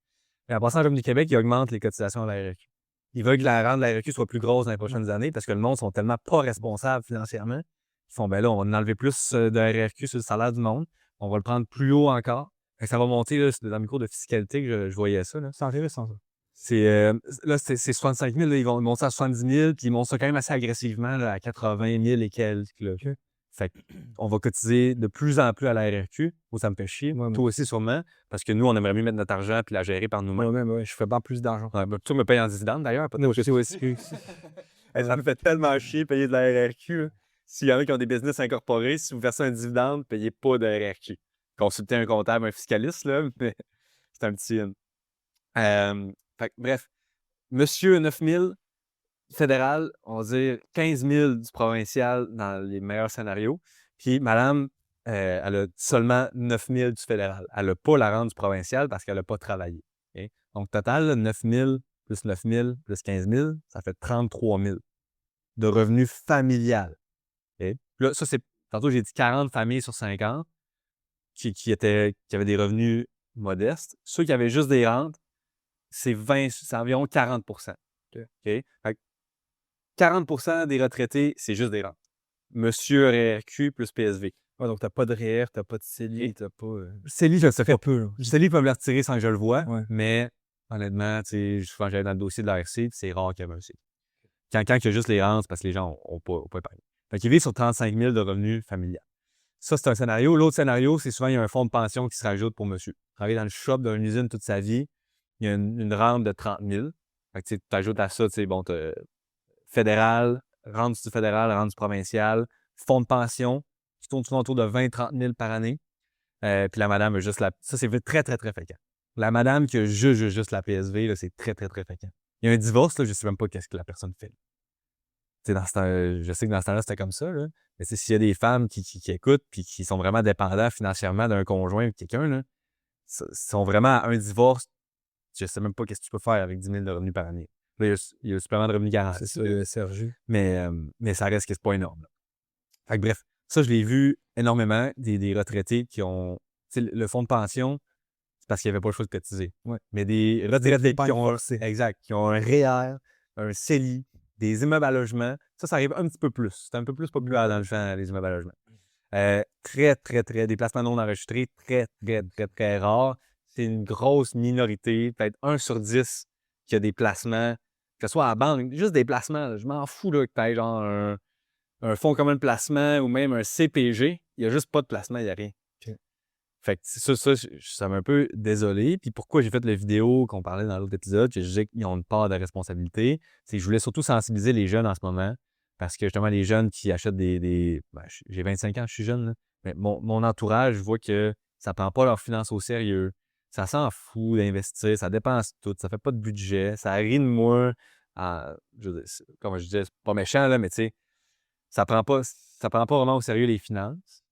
Mais en passant, le Revenu Québec, il augmente les cotisations à la RRQ. Ils veulent que la rente de la RRQ soit plus grosse dans les prochaines années parce que le monde sont tellement pas responsables financièrement. Ils font, ben là, on va en enlever plus de RRQ sur le salaire du monde. On va le prendre plus haut encore. Et ça va monter, là, dans mes cours de fiscalité que je voyais ça. Là. C'est intéressant, ça. Là, c'est 65 000. Là, ils vont monter à 70 000, puis ils montent ça quand même assez agressivement là, à 80 000 et quelques. Là. Okay. Fait qu'on va cotiser de plus en plus à la RRQ. Où ça me fait chier. Toi aussi, sûrement. Parce que nous, on aimerait mieux mettre notre argent et la gérer par nous-mêmes. Moi-même, ouais, je fais pas plus d'argent. Ouais, ben, tu me payes en dividende, d'ailleurs. Pas de aussi. Ça me fait tellement chier de payer de la RRQ. S'il y en a qui ont des business incorporés, si vous versez un dividende, payez pas de RRQ. Consultez un comptable, un fiscaliste, là, mais c'est un petit... fait, bref, monsieur 9 000, fédéral, on va dire 15 000 du provincial dans les meilleurs scénarios. Puis madame, elle a seulement 9 000 du fédéral. Elle n'a pas la rente du provincial parce qu'elle n'a pas travaillé. Okay? Donc, total, 9 000 plus 9 000 plus 15 000, ça fait 33 000 de revenus familial. Okay? Là, ça, c'est... Tantôt, j'ai dit 40 familles sur 50 qui avaient des revenus modestes. Ceux qui avaient juste des rentes, c'est environ 40 okay? Fait que 40 des retraités, c'est juste des rentes. Monsieur RRQ plus PSV. Ouais, donc t'as pas de REER, t'as pas de CELI, t'as pas... CELI, je le sais pas peu. CELI peuvent le retirer sans que je le voie, ouais. Mais honnêtement, tu sais, quand j'allais dans le dossier de l'ARC, c'est rare qu'il y ait un CELI. Quand il y a juste les rentes, c'est parce que les gens n'ont pas épargné. Fait qu'ils vivent sur 35 000 de revenus familiales. Ça, c'est un scénario. L'autre scénario, c'est souvent il y a un fonds de pension qui se rajoute pour monsieur. Travailler dans le shop d'une usine toute sa vie, il y a une rente de 30 000. Fait que tu ajoutes à ça, tu sais, bon, fédéral, rente du fédéral, rente du provincial, fonds de pension, qui tourne souvent autour de 20-30 000 par année. Puis la madame a juste la... Ça, c'est très, très, très fréquent. La madame qui a juste la PSV, là, c'est très, très, très fréquent. Il y a un divorce, là, je ne sais même pas qu'est-ce que la personne fait. Je sais que dans ce temps-là, c'était comme ça. Là. Mais s'il y a des femmes qui écoutent et qui sont vraiment dépendants financièrement d'un conjoint ou quelqu'un, là, sont vraiment à un divorce, je ne sais même pas qu'est-ce que tu peux faire avec 10 000 de revenus par année. Là, il y a le supplément de revenus garanti. C'est ça, le SRG. Mais ça reste que c'est pas énorme. Là. Fait que bref, ça, je l'ai vu énormément, des retraités qui ont... Le fonds de pension, c'est parce qu'il n'y avait pas le choix de cotiser. Ouais. Mais des retraités qui ont... Exact, qui ont un REER, un CELI, des immeubles à logement, ça arrive un petit peu plus. C'est un peu plus populaire dans le champ, les immeubles à logement. Très, très, très... Des placements non enregistrés, très, très, très, très rares. C'est une grosse minorité, peut-être 1 sur 10 qui a des placements, que ce soit à la banque, juste des placements. Là, je m'en fous là, que tu aies genre un fonds commun de placement ou même un CPG. Il n'y a juste pas de placement, il n'y a rien. Okay. Fait que ça m'a un peu désolé. Puis pourquoi j'ai fait la vidéo qu'on parlait dans l'autre épisode, que je disais qu'ils ont une part de responsabilité, c'est que je voulais surtout sensibiliser les jeunes en ce moment. Parce que justement, les jeunes qui achètent ben, j'ai 25 ans, je suis jeune, là, mais mon entourage, je vois que ça prend pas leurs finances au sérieux. Ça s'en fout d'investir, ça dépense tout, ça fait pas de budget, ça rit de moi. Comme je disais, c'est pas méchant, là, mais tu sais, ça prend pas vraiment au sérieux les finances.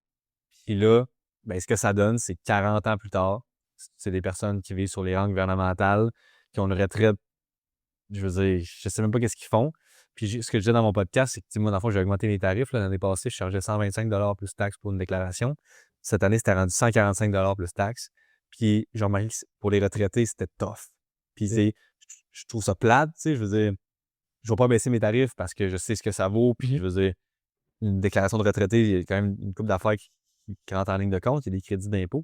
Puis là, ben, ce que ça donne, c'est que 40 ans plus tard, c'est des personnes qui vivent sur les rangs gouvernementales, qui ont une retraite, je veux dire, je sais même pas qu'est-ce qu'ils font. Puis ce que je disais dans mon podcast, c'est que moi, dans le fond, j'ai augmenté les tarifs. L'année passée, je chargeais 125 plus taxes pour une déclaration. Cette année, c'était rendu 145 plus taxes. Puis j'ai remarqué que pour les retraités, c'était tough. Puis je trouve ça plate, tu sais, je veux dire, je vais pas baisser mes tarifs parce que je sais ce que ça vaut. Puis je veux dire, une déclaration de retraité, il y a quand même une couple d'affaires qui rentrent en ligne de compte, il y a des crédits d'impôt.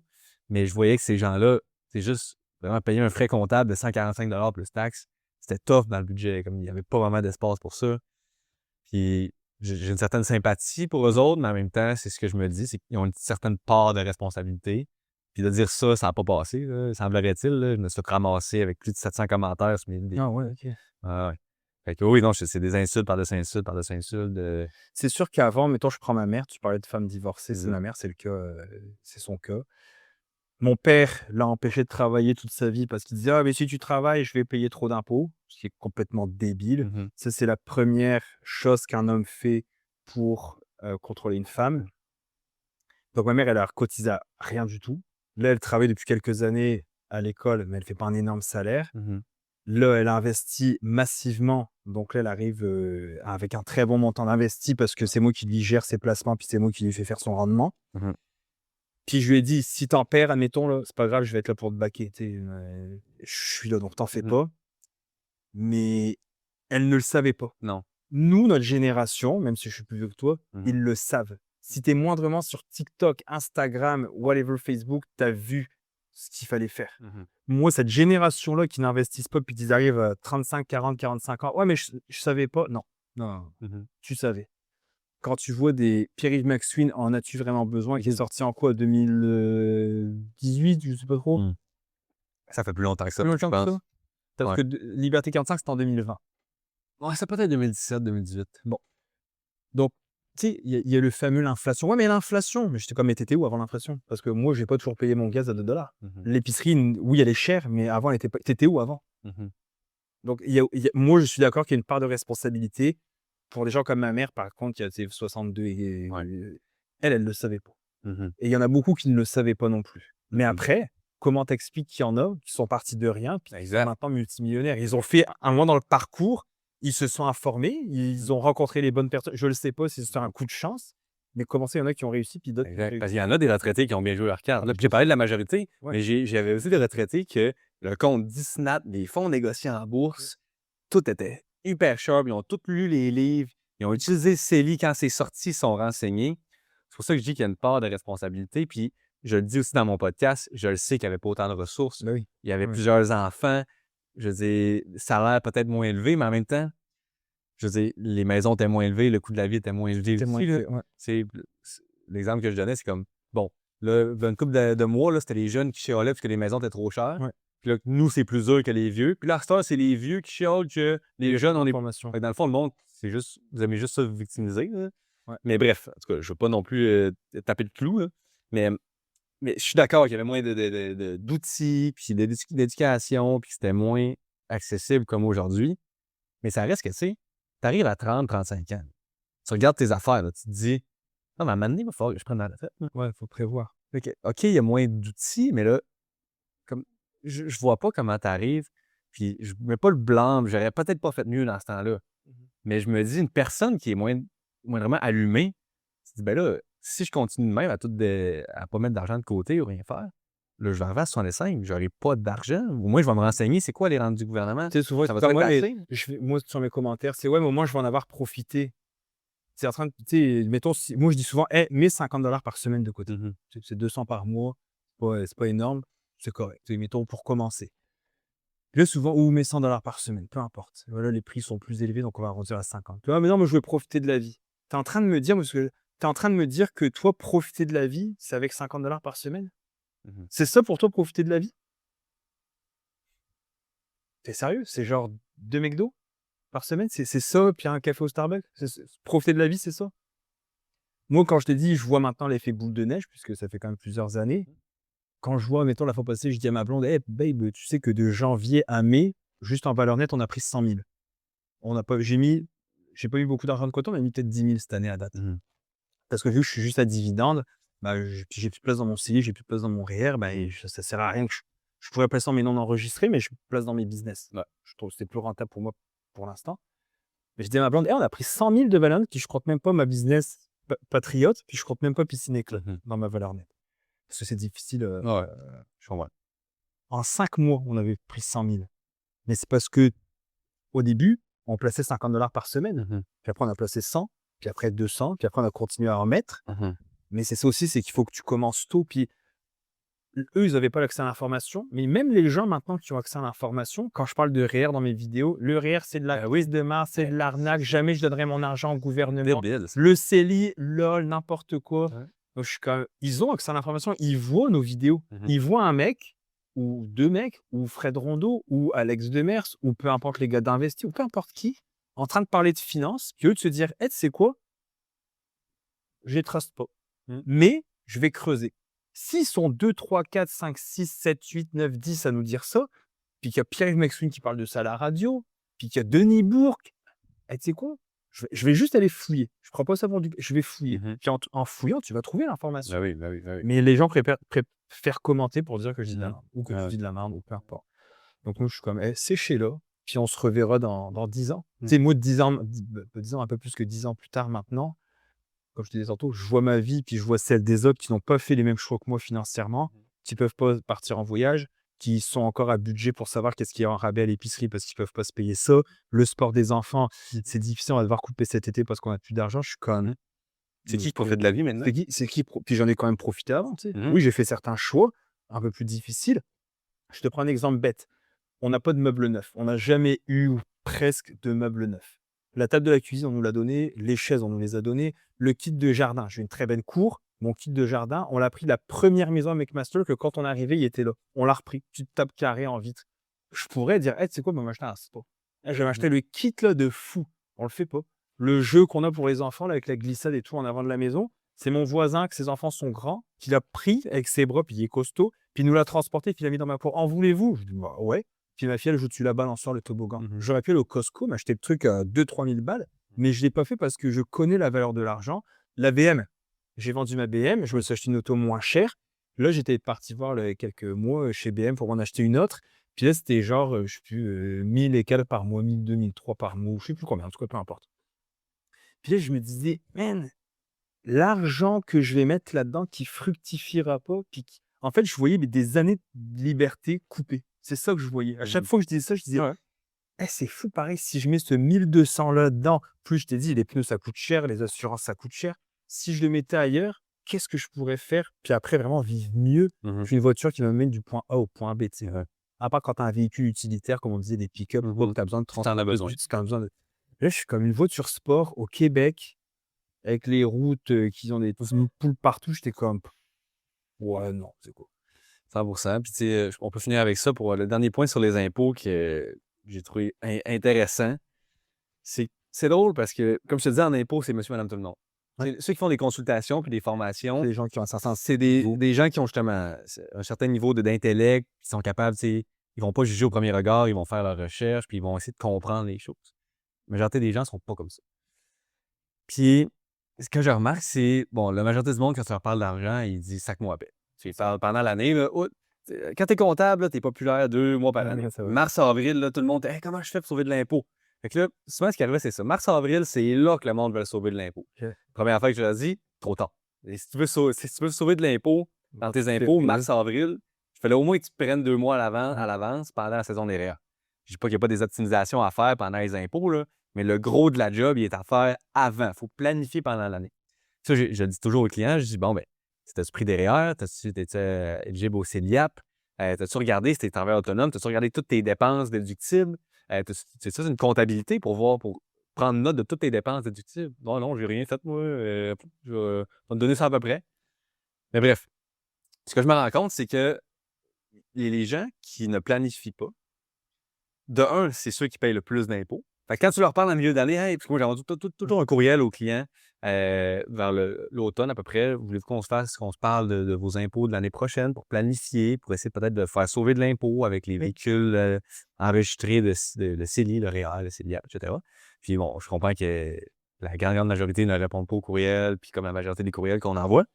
Mais je voyais que ces gens-là, c'est juste vraiment payer un frais comptable de 145 plus taxes. C'était tough dans le budget, comme il n'y avait pas vraiment d'espace pour ça. Puis j'ai une certaine sympathie pour eux autres, mais en même temps, c'est ce que je me dis, c'est qu'ils ont une certaine part de responsabilité. Puis de dire ça n'a pas passé, là, semblerait-il. Là, je me suis fait ramasser avec plus de 700 commentaires sur mes vidéos. Ah ouais, OK. Ah ouais. Fait que oui, non, c'est des insultes par-dessus insultes, par-dessus insultes. C'est sûr qu'avant, mettons, je prends ma mère, tu parlais de femme divorcée, c'est C'est ma mère, c'est le cas, c'est son cas. Mon père l'a empêché de travailler toute sa vie parce qu'il disait: «Ah mais si tu travailles, je vais payer trop d'impôts», ce qui est complètement débile. Mhm. Ça, c'est la première chose qu'un homme fait pour, contrôler une femme. Donc ma mère, elle a cotisé à rien du tout. Là, elle travaille depuis quelques années à l'école, mais elle fait pas un énorme salaire. Mhm. Là, elle a investi massivement, donc là, elle arrive, avec un très bon montant d'investi parce que c'est moi qui lui gère ses placements, puis c'est moi qui lui fais faire son rendement. Mhm. Puis je lui ai dit: «Si t'en perds, admettons, là, c'est pas grave, je vais être là pour te backer, tu sais, je suis là, donc t'en fais Mhm. pas». Mais elle ne le savait pas. Non. Nous, notre génération, même si je suis plus vieux que toi, Mhm. ils le savent. Si tu es moindrement sur TikTok, Instagram, whatever, Facebook, tu as vu ce qu'il fallait faire. Mhm. Moi, cette génération-là qui n'investissent pas, puis qu'ils arrivent à 35, 40, 45 ans, ouais, mais je savais pas. Non, non, Mhm. tu savais. Quand tu vois des Pierre-Yves McSween en as-tu vraiment besoin, qui est sorti en quoi, 2018, je sais pas trop. Mhm. Ça fait plus longtemps que ça, Plus je longtemps que pense. ça. Parce Ouais. que Liberté 45, c'était en 2020. Ouais, c'est peut-être 2017, 2018. Bon. Donc, tu sais, il y a le fameux l'inflation. Ouais, mais l'inflation, mais j'étais comme, mais t'étais où avant l'inflation? Parce que moi, j'ai pas toujours payé mon gaz à 2 $. Mhm. L'épicerie, oui, elle est chère, mais avant, elle était pas. T'étais où avant? Mhm. Donc, moi, je suis d'accord qu'il y a une part de responsabilité pour des gens comme ma mère, par contre, qui a 62 et Ouais. elle le savait pas. Mhm. Et il y en a beaucoup qui ne le savaient pas non plus. Mais Mhm. après, comment t'expliques qu'il y en a qui sont partis de rien, puis qui sont Exact. maintenant multimillionnaires? Ils ont fait un moment dans le parcours, ils se sont informés, ils ont rencontré les bonnes personnes. Je ne sais pas si c'est un coup de chance, mais comment ça, il y en a qui ont réussi, puis d'autres qui ont Exact. réussi. Parce qu'il y en a des retraités qui ont bien joué leur carte. Là, puis j'ai parlé de la majorité, Ouais. mais j'avais aussi des retraités que le compte Disney, les fonds négociés en bourse, tout était hyper sharp. Ils ont tous lu les livres. Ils ont utilisé CELI quand c'est sorti, ils sont renseignés. C'est pour ça que je dis qu'il y a une part de responsabilité. Puis je le dis aussi dans mon podcast, je le sais qu'il n'y avait pas autant de ressources. Ben oui. Il y avait Ouais. plusieurs enfants. Je veux dire, salaire peut-être moins élevé, mais en même temps, je veux dire, les maisons étaient moins élevées, le coût de la vie était moins élevé C'était moins aussi, là. fait, ouais. C'est l'exemple que je donnais, c'est comme, bon, là, il y a une couple de mois, là, c'était les jeunes qui chialaient parce que les maisons étaient trop chères. Ouais. Puis là, nous, c'est plus dur que les vieux. Puis là, à cette heure, c'est les vieux qui chialent que les jeunes, on est. Formation. Fait que dans le fond, le monde, c'est juste, vous aimez juste ça vous victimiser, là. Ouais. Mais bref, en tout cas, je veux pas non plus taper le clou, là. Mais, mais je suis d'accord qu'il y avait moins d'outils, puis d'éducation, puis que c'était moins accessible comme aujourd'hui. Mais ça reste que, tu sais, t'arrives à 30, 35 ans. Tu regardes tes affaires, là, tu te dis, non, mais à un moment donné, il va falloir que je prenne la retraite. Là. Ouais, il faut prévoir. OK, il y a moins d'outils, mais là, comme je vois pas comment tu arrives. Puis je mets pas le blâme, j'aurais peut-être pas fait mieux dans ce temps-là. Mais je me dis, une personne qui est moindrement allumée, tu te dis, ben là, si je continue de même à pas mettre d'argent de côté ou rien faire, là, je vais arriver à 65, j'aurai pas d'argent. Au moins, je vais me renseigner, c'est quoi les rendus du gouvernement? Tu sais, souvent, Ça va comme être moi, assez? moi, sur mes commentaires, c'est ouais, mais au moins, je vais en avoir profité. C'est en train de, tu sais, mettons, moi, je dis souvent, mets 50 $ par semaine de côté. Mhm. C'est 200 par mois, c'est pas énorme, c'est correct. Tu sais, mettons, pour commencer. Puis là, souvent, ou mets 100 $ par semaine, peu importe. Voilà, les prix sont plus élevés, donc on va arrondir à 50. Tu vois, mais non, moi, je veux profiter de la vie. Tu es en train de me dire, parce que tu es en train de me dire que toi, profiter de la vie, c'est avec 50 $ par semaine? Mmh. C'est ça pour toi, profiter de la vie? T'es sérieux? C'est genre 2 McDo par semaine? C'est ça, puis un café au Starbucks? Profiter de la vie, c'est ça? Moi, quand je t'ai dit, je vois maintenant l'effet boule de neige, puisque ça fait quand même plusieurs années. Quand je vois, mettons, la fois passée, je dis à ma blonde: «Hey babe, tu sais que de janvier à mai, juste en valeur nette, on a pris 100 000. On n'a pas j'ai pas eu beaucoup d'argent de côté, on a mis peut-être 10 000 cette année à date. Mmh. Parce que vu que je suis juste à dividende, bah, j'ai plus de place dans mon CELI, j'ai plus de place dans mon REER, bah, et ça sert à rien que je pourrais placer dans mes non enregistrés, mais je place dans mes business. Ouais. Je trouve que c'était plus rentable pour moi pour l'instant. Mais je dis à ma blonde: «Hey, on a pris 100 000 de valeur nette, puis je compte même pas ma business patriote, puis je compte même pas piscine et club Mmh. dans ma valeur nette». Parce que c'est difficile, Ouais, je comprends. en 5 mois, on avait pris 100 000. Mais c'est parce que au début, on plaçait 50 $ par semaine. Mmh. Puis après, on a placé 100, puis après 200, puis après, on a continué à en mettre. Mmh. Mais c'est ça aussi, c'est qu'il faut que tu commences tôt. Puis eux, ils n'avaient pas l'accès à l'information. Mais même les gens maintenant qui ont accès à l'information, quand je parle de REER dans mes vidéos, le REER, c'est de la prise de main, c'est de l'arnaque. Jamais je donnerai mon argent au gouvernement. Débile, ça. Le CELI, lol, n'importe quoi. Ouais. Donc, je suis quand même... Ils ont accès à l'information. Ils voient nos vidéos. Mmh. Ils voient un mec ou 2 mecs ou Fred Rondeau ou Alex Demers ou peu importe les gars d'Investi ou peu importe qui en train de parler de finances, puis eux de se dire: «Hey, tu sais quoi? Je les truste pas, Mmh. mais je vais creuser». S'ils sont 2, 3, 4, 5, 6, 7, 8, 9, 10 à nous dire ça, puis qu'il y a Pierre-Yves McSween qui parle de ça à la radio, puis qu'il y a Denis Bourque, tu sais quoi? Je vais juste aller fouiller. Je prends pas ça pour du je vais fouiller. Mmh. Puis en fouillant, tu vas trouver l'information. Bah oui, bah oui, bah oui. Mais les gens préfèrent commenter pour dire que je dis de la Mmh. merde ou que Ah tu ouais. dis de la merde ou peu importe. Donc moi, je suis comme: «Eh, séchez-la, puis on se reverra dans 10 ans». Mmh. Tu sais, moi, 10 ans, pas 10 ans, un peu plus que 10 ans plus tard maintenant, comme je te disais tantôt, je vois ma vie, puis je vois celle des autres qui n'ont pas fait les mêmes choix que moi financièrement, qui peuvent pas partir en voyage, qui sont encore à budget pour savoir qu'est-ce qu'il y a en rabais à l'épicerie parce qu'ils peuvent pas se payer ça. Le sport des enfants, c'est difficile, on va devoir couper cet été parce qu'on a plus d'argent. Je suis comme: C'est qui profite de la vie maintenant? puis j'en ai quand même profité avant, tu sais. Mmh. Oui, j'ai fait certains choix un peu plus difficiles. Je te prends un exemple bête. On n'a pas de meubles neufs. On n'a jamais eu ou presque de meubles neufs. La table de la cuisine, on nous l'a donnée. Les chaises, on nous les a données. Le kit de jardin, j'ai une très belle cour. Mon kit de jardin, on l'a pris de la première maison avec Master que quand on est arrivé, il était là. On l'a repris. Petite table carrée en vitre. Je pourrais dire: «Hey, tu sais quoi? Ben, m'acheter un spa. Je vais m'acheter le kit là de fou». On le fait pas. Le jeu qu'on a pour les enfants là, avec la glissade et tout en avant de la maison, c'est mon voisin, que ses enfants sont grands, qui l'a pris avec ses bras, puis il est costaud, puis il nous l'a transporté, puis il l'a mis dans ma cour. «En voulez-vous?» Je dis: «Bah ouais». Puis ma fille, elle joue dessus la balançoire, le toboggan. Mmh. J'aurais pu aller au Costco, m'acheter le truc à 2 000 – 3 000 balles, mais je ne l'ai pas fait parce que je connais la valeur de l'argent. La BM, j'ai vendu ma BM, je me suis acheté une auto moins chère. Là, j'étais parti voir là, il y a quelques mois chez BM pour m'en acheter une autre. Puis là, c'était genre, je sais plus, 1000 et quelques par mois, 1002, 1003 par mois, je sais plus combien, en tout cas, peu importe. Puis là, je me disais: «Man, l'argent que je vais mettre là-dedans qui fructifiera pas», puis en fait, je voyais mais des années de liberté coupées. C'est ça que je voyais. À chaque Mmh. fois que je disais ça, je disais: Ouais. «Eh, c'est fou pareil, si je mets ce 1 200 là-dedans, plus je t'ai dit les pneus ça coûte cher, les assurances ça coûte cher. Si je le mettais ailleurs, qu'est-ce que je pourrais faire?» Puis après vraiment vivre mieux Mmh. qu'une voiture qui me mène du point A au point B, tu sais? Ouais. À part quand tu as un véhicule utilitaire, comme on disait, des pick-up ou quoi, Mmh. que tu as besoin de Si tu en as besoin. si tu as besoin de là, je suis comme une voiture sport au Québec, avec les routes, qui ont des poules partout, j'étais comme: «Ouais, non, c'est quoi?» 100%. Puis tu sais, on peut finir avec ça pour le dernier point sur les impôts que j'ai trouvé intéressant. C'est drôle parce que, comme je te disais, en impôts, c'est monsieur, madame, tout le monde. Ouais. Ceux qui font des consultations puis des formations, C'est des gens qui ont un certain c'est niveau. des gens qui ont justement un certain niveau d'intellect, qui sont capables, tu sais, ils vont pas juger au premier regard, ils vont faire leur recherche, puis ils vont essayer de comprendre les choses. La majorité des gens sont pas comme ça. Puis, ce que je remarque, c'est, bon, la majorité du monde, quand tu leur parles d'argent, ils disent sac-moi à paix. Tu les parles pendant l'année, là, quand t'es comptable, t'es populaire 2 mois par année. C'est vrai. Mars-avril, là, tout le monde, hey, comment je fais pour sauver de l'impôt? Fait que là, souvent, ce qui arrive, c'est ça. Mars-avril, c'est là que le monde veut sauver de l'impôt. OK. Première fois que je leur dis, trop tard. Et si tu veux sauver de l'impôt dans tes impôts, mars-avril, il fallait au moins que tu te prennes 2 mois à l'avance pendant la saison des REER. Je dis pas qu'il n'y a pas des optimisations à faire pendant les impôts, là, mais le gros de la job, il est à faire avant. Il faut planifier pendant l'année. Ça, je dis toujours aux clients, je dis, bon, ben, si tu as pris des REER, t'es-tu éligible au CELIAP, t'as-tu regardé si tu es travailleur autonome, t'as-tu regardé toutes tes dépenses déductibles, c'est ça, c'est une comptabilité pour prendre note de toutes tes dépenses déductibles. Non, j'ai rien fait, moi, je vais te donner ça à peu près. Mais bref, Ce que je me rends compte, c'est que les gens qui ne planifient pas, de un, c'est ceux qui payent le plus d'impôts. Fait que quand tu leur parles en milieu d'année, hey, parce que moi, j'ai envoyé toujours un courriel aux clients vers l'automne à peu près. Voulez-vous qu'on se parle de vos impôts de l'année prochaine pour planifier, pour essayer peut-être de faire sauver de l'impôt avec les véhicules enregistrés de le CELI, le REER, le CELIAP, etc. Puis bon, je comprends que la grande majorité ne répondent pas aux courriels, puis comme la majorité des courriels qu'on envoie.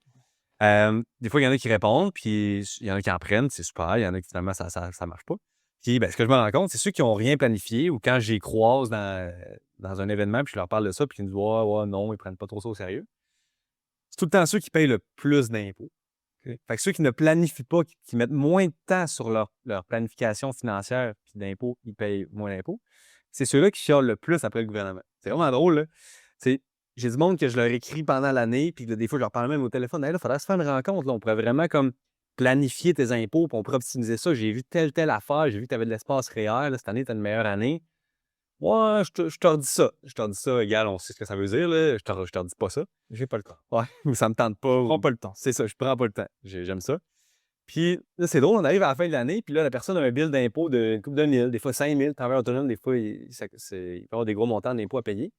Des fois, il y en a qui répondent, puis il y en a qui en prennent, c'est super. Il y en a qui finalement, ça marche pas. Puis, ce que je me rends compte, c'est ceux qui n'ont rien planifié ou quand je les croise dans un événement, puis je leur parle de ça, puis ils me disent ouais, non, ils prennent pas trop ça au sérieux. C'est tout le temps ceux qui payent le plus d'impôts. Okay? Fait que ceux qui ne planifient pas, qui mettent moins de temps sur leur planification financière puis d'impôts, ils payent moins d'impôts. C'est ceux-là qui chialent le plus après le gouvernement. C'est vraiment drôle, là. J'ai du monde que je leur écris pendant l'année, puis des fois, je leur parle même au téléphone. Hey, là, il faudrait se faire une rencontre. Là. On pourrait vraiment comme planifier tes impôts, puis on pourrait optimiser ça. J'ai vu telle affaire, j'ai vu que tu avais de l'espace REER. Là, cette année, tu as une meilleure année. Ouais, je te redis ça. Je te redis ça, égal, on sait ce que ça veut dire. Là. Je te redis pas ça. J'ai pas le temps. Ouais, mais ça me tente pas. Je prends pas le temps. C'est ça, je prends pas le temps. J'aime ça. Puis là, c'est drôle, on arrive à la fin de l'année, puis là, la personne a un bill d'impôt d'une couple de mille, des fois 5 000, travailleur autonome, des fois, il peut avoir des gros montants d'impôts à payer.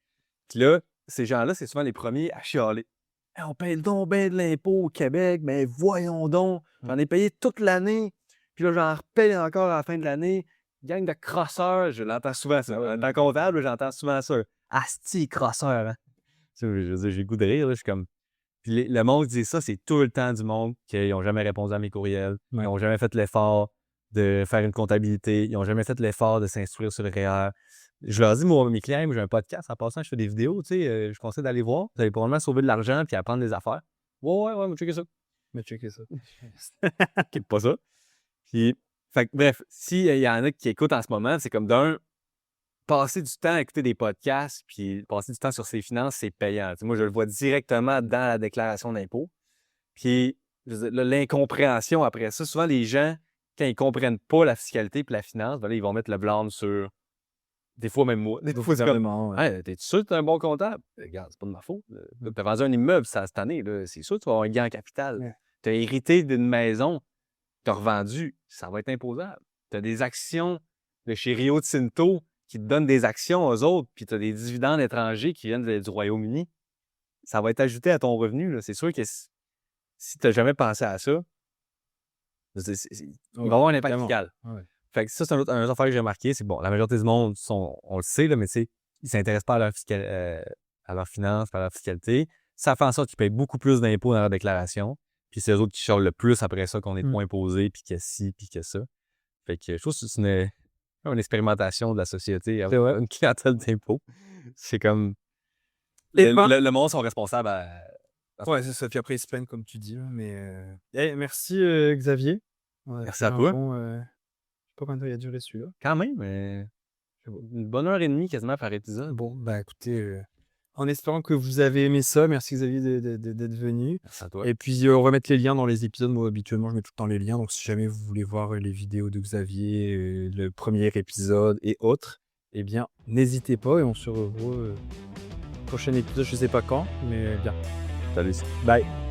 Puis là, ces gens-là, c'est souvent les premiers à chialer. Hey, on paye donc bien de l'impôt au Québec, mais voyons donc, j'en ai payé toute l'année, puis là, j'en repaye encore à la fin de l'année. Gang de crosseurs, je l'entends souvent, ça. En tant que comptable, j'entends souvent ça. Asti, crosseur, hein? Je veux dire, j'ai le goût de rire, là, je suis comme... Puis le monde qui dit ça, c'est tout le temps du monde qui n'ont jamais répondu à mes courriels, ils n'ont jamais fait l'effort de faire une comptabilité, ils n'ont jamais fait l'effort de s'instruire sur le REER. Je leur dis, moi, mes clients, moi, j'ai un podcast, en passant, je fais des vidéos, tu sais, je conseille d'aller voir. Vous allez probablement sauver de l'argent puis apprendre des affaires. Ouais, mais checker ça. Mais checker ça. Pas ça. Puis, fait que, bref, s'il y en a qui écoutent en ce moment, c'est comme passer du temps à écouter des podcasts puis passer du temps sur ses finances, c'est payant. Tu sais, moi, je le vois directement dans la déclaration d'impôt. Puis, l'incompréhension après ça, souvent, les gens, quand ils ne comprennent pas la fiscalité et la finance, ben là, ils vont mettre le blâme sur... Des fois, même moi. Des fois, c'est comme, hey, t'es sûr que t'es un bon comptable? Regarde, c'est pas de ma faute. T'as vendu un immeuble cette année, là. C'est sûr que tu vas avoir un gain en capital. Ouais. T'as hérité d'une maison, t'as revendu, ça va être imposable. T'as des actions de chez Rio Tinto qui te donnent des actions aux autres, puis t'as des dividendes étrangers qui viennent du Royaume-Uni. Ça va être ajouté à ton revenu, là. C'est sûr que si t'as jamais pensé à ça, il va y avoir un impact fiscal. Ouais. Fait que ça, c'est un autre affaire que j'ai remarqué, c'est que bon, la majorité du monde, on le sait, là, mais tu sais, ils ne s'intéressent pas à leur finance, à leur fiscalité. Ça fait en sorte qu'ils payent beaucoup plus d'impôts dans leur déclaration. Puis c'est eux autres qui chialent le plus après ça qu'on est trop imposés, puis que ci, puis que ça. Fait que je trouve que c'est une expérimentation de la société avec une clientèle d'impôts. C'est comme... Le monde sont responsables à... Ouais, c'est ça. Puis après, ils se plaignent, comme tu dis. Mais merci, Xavier. Merci à toi. Je sais pas combien de temps il a duré celui-là. Quand même, mais une bonne heure et demie quasiment par épisode. Bon, écoutez, en espérant que vous avez aimé ça, merci Xavier d'être venu. Merci à toi. Et puis, on va mettre les liens dans les épisodes. Moi, habituellement, je mets tout le temps les liens. Donc, si jamais vous voulez voir les vidéos de Xavier, le premier épisode et autres, eh bien, n'hésitez pas et on se revoit au prochain épisode. Je sais pas quand, mais bien. Salut. Bye.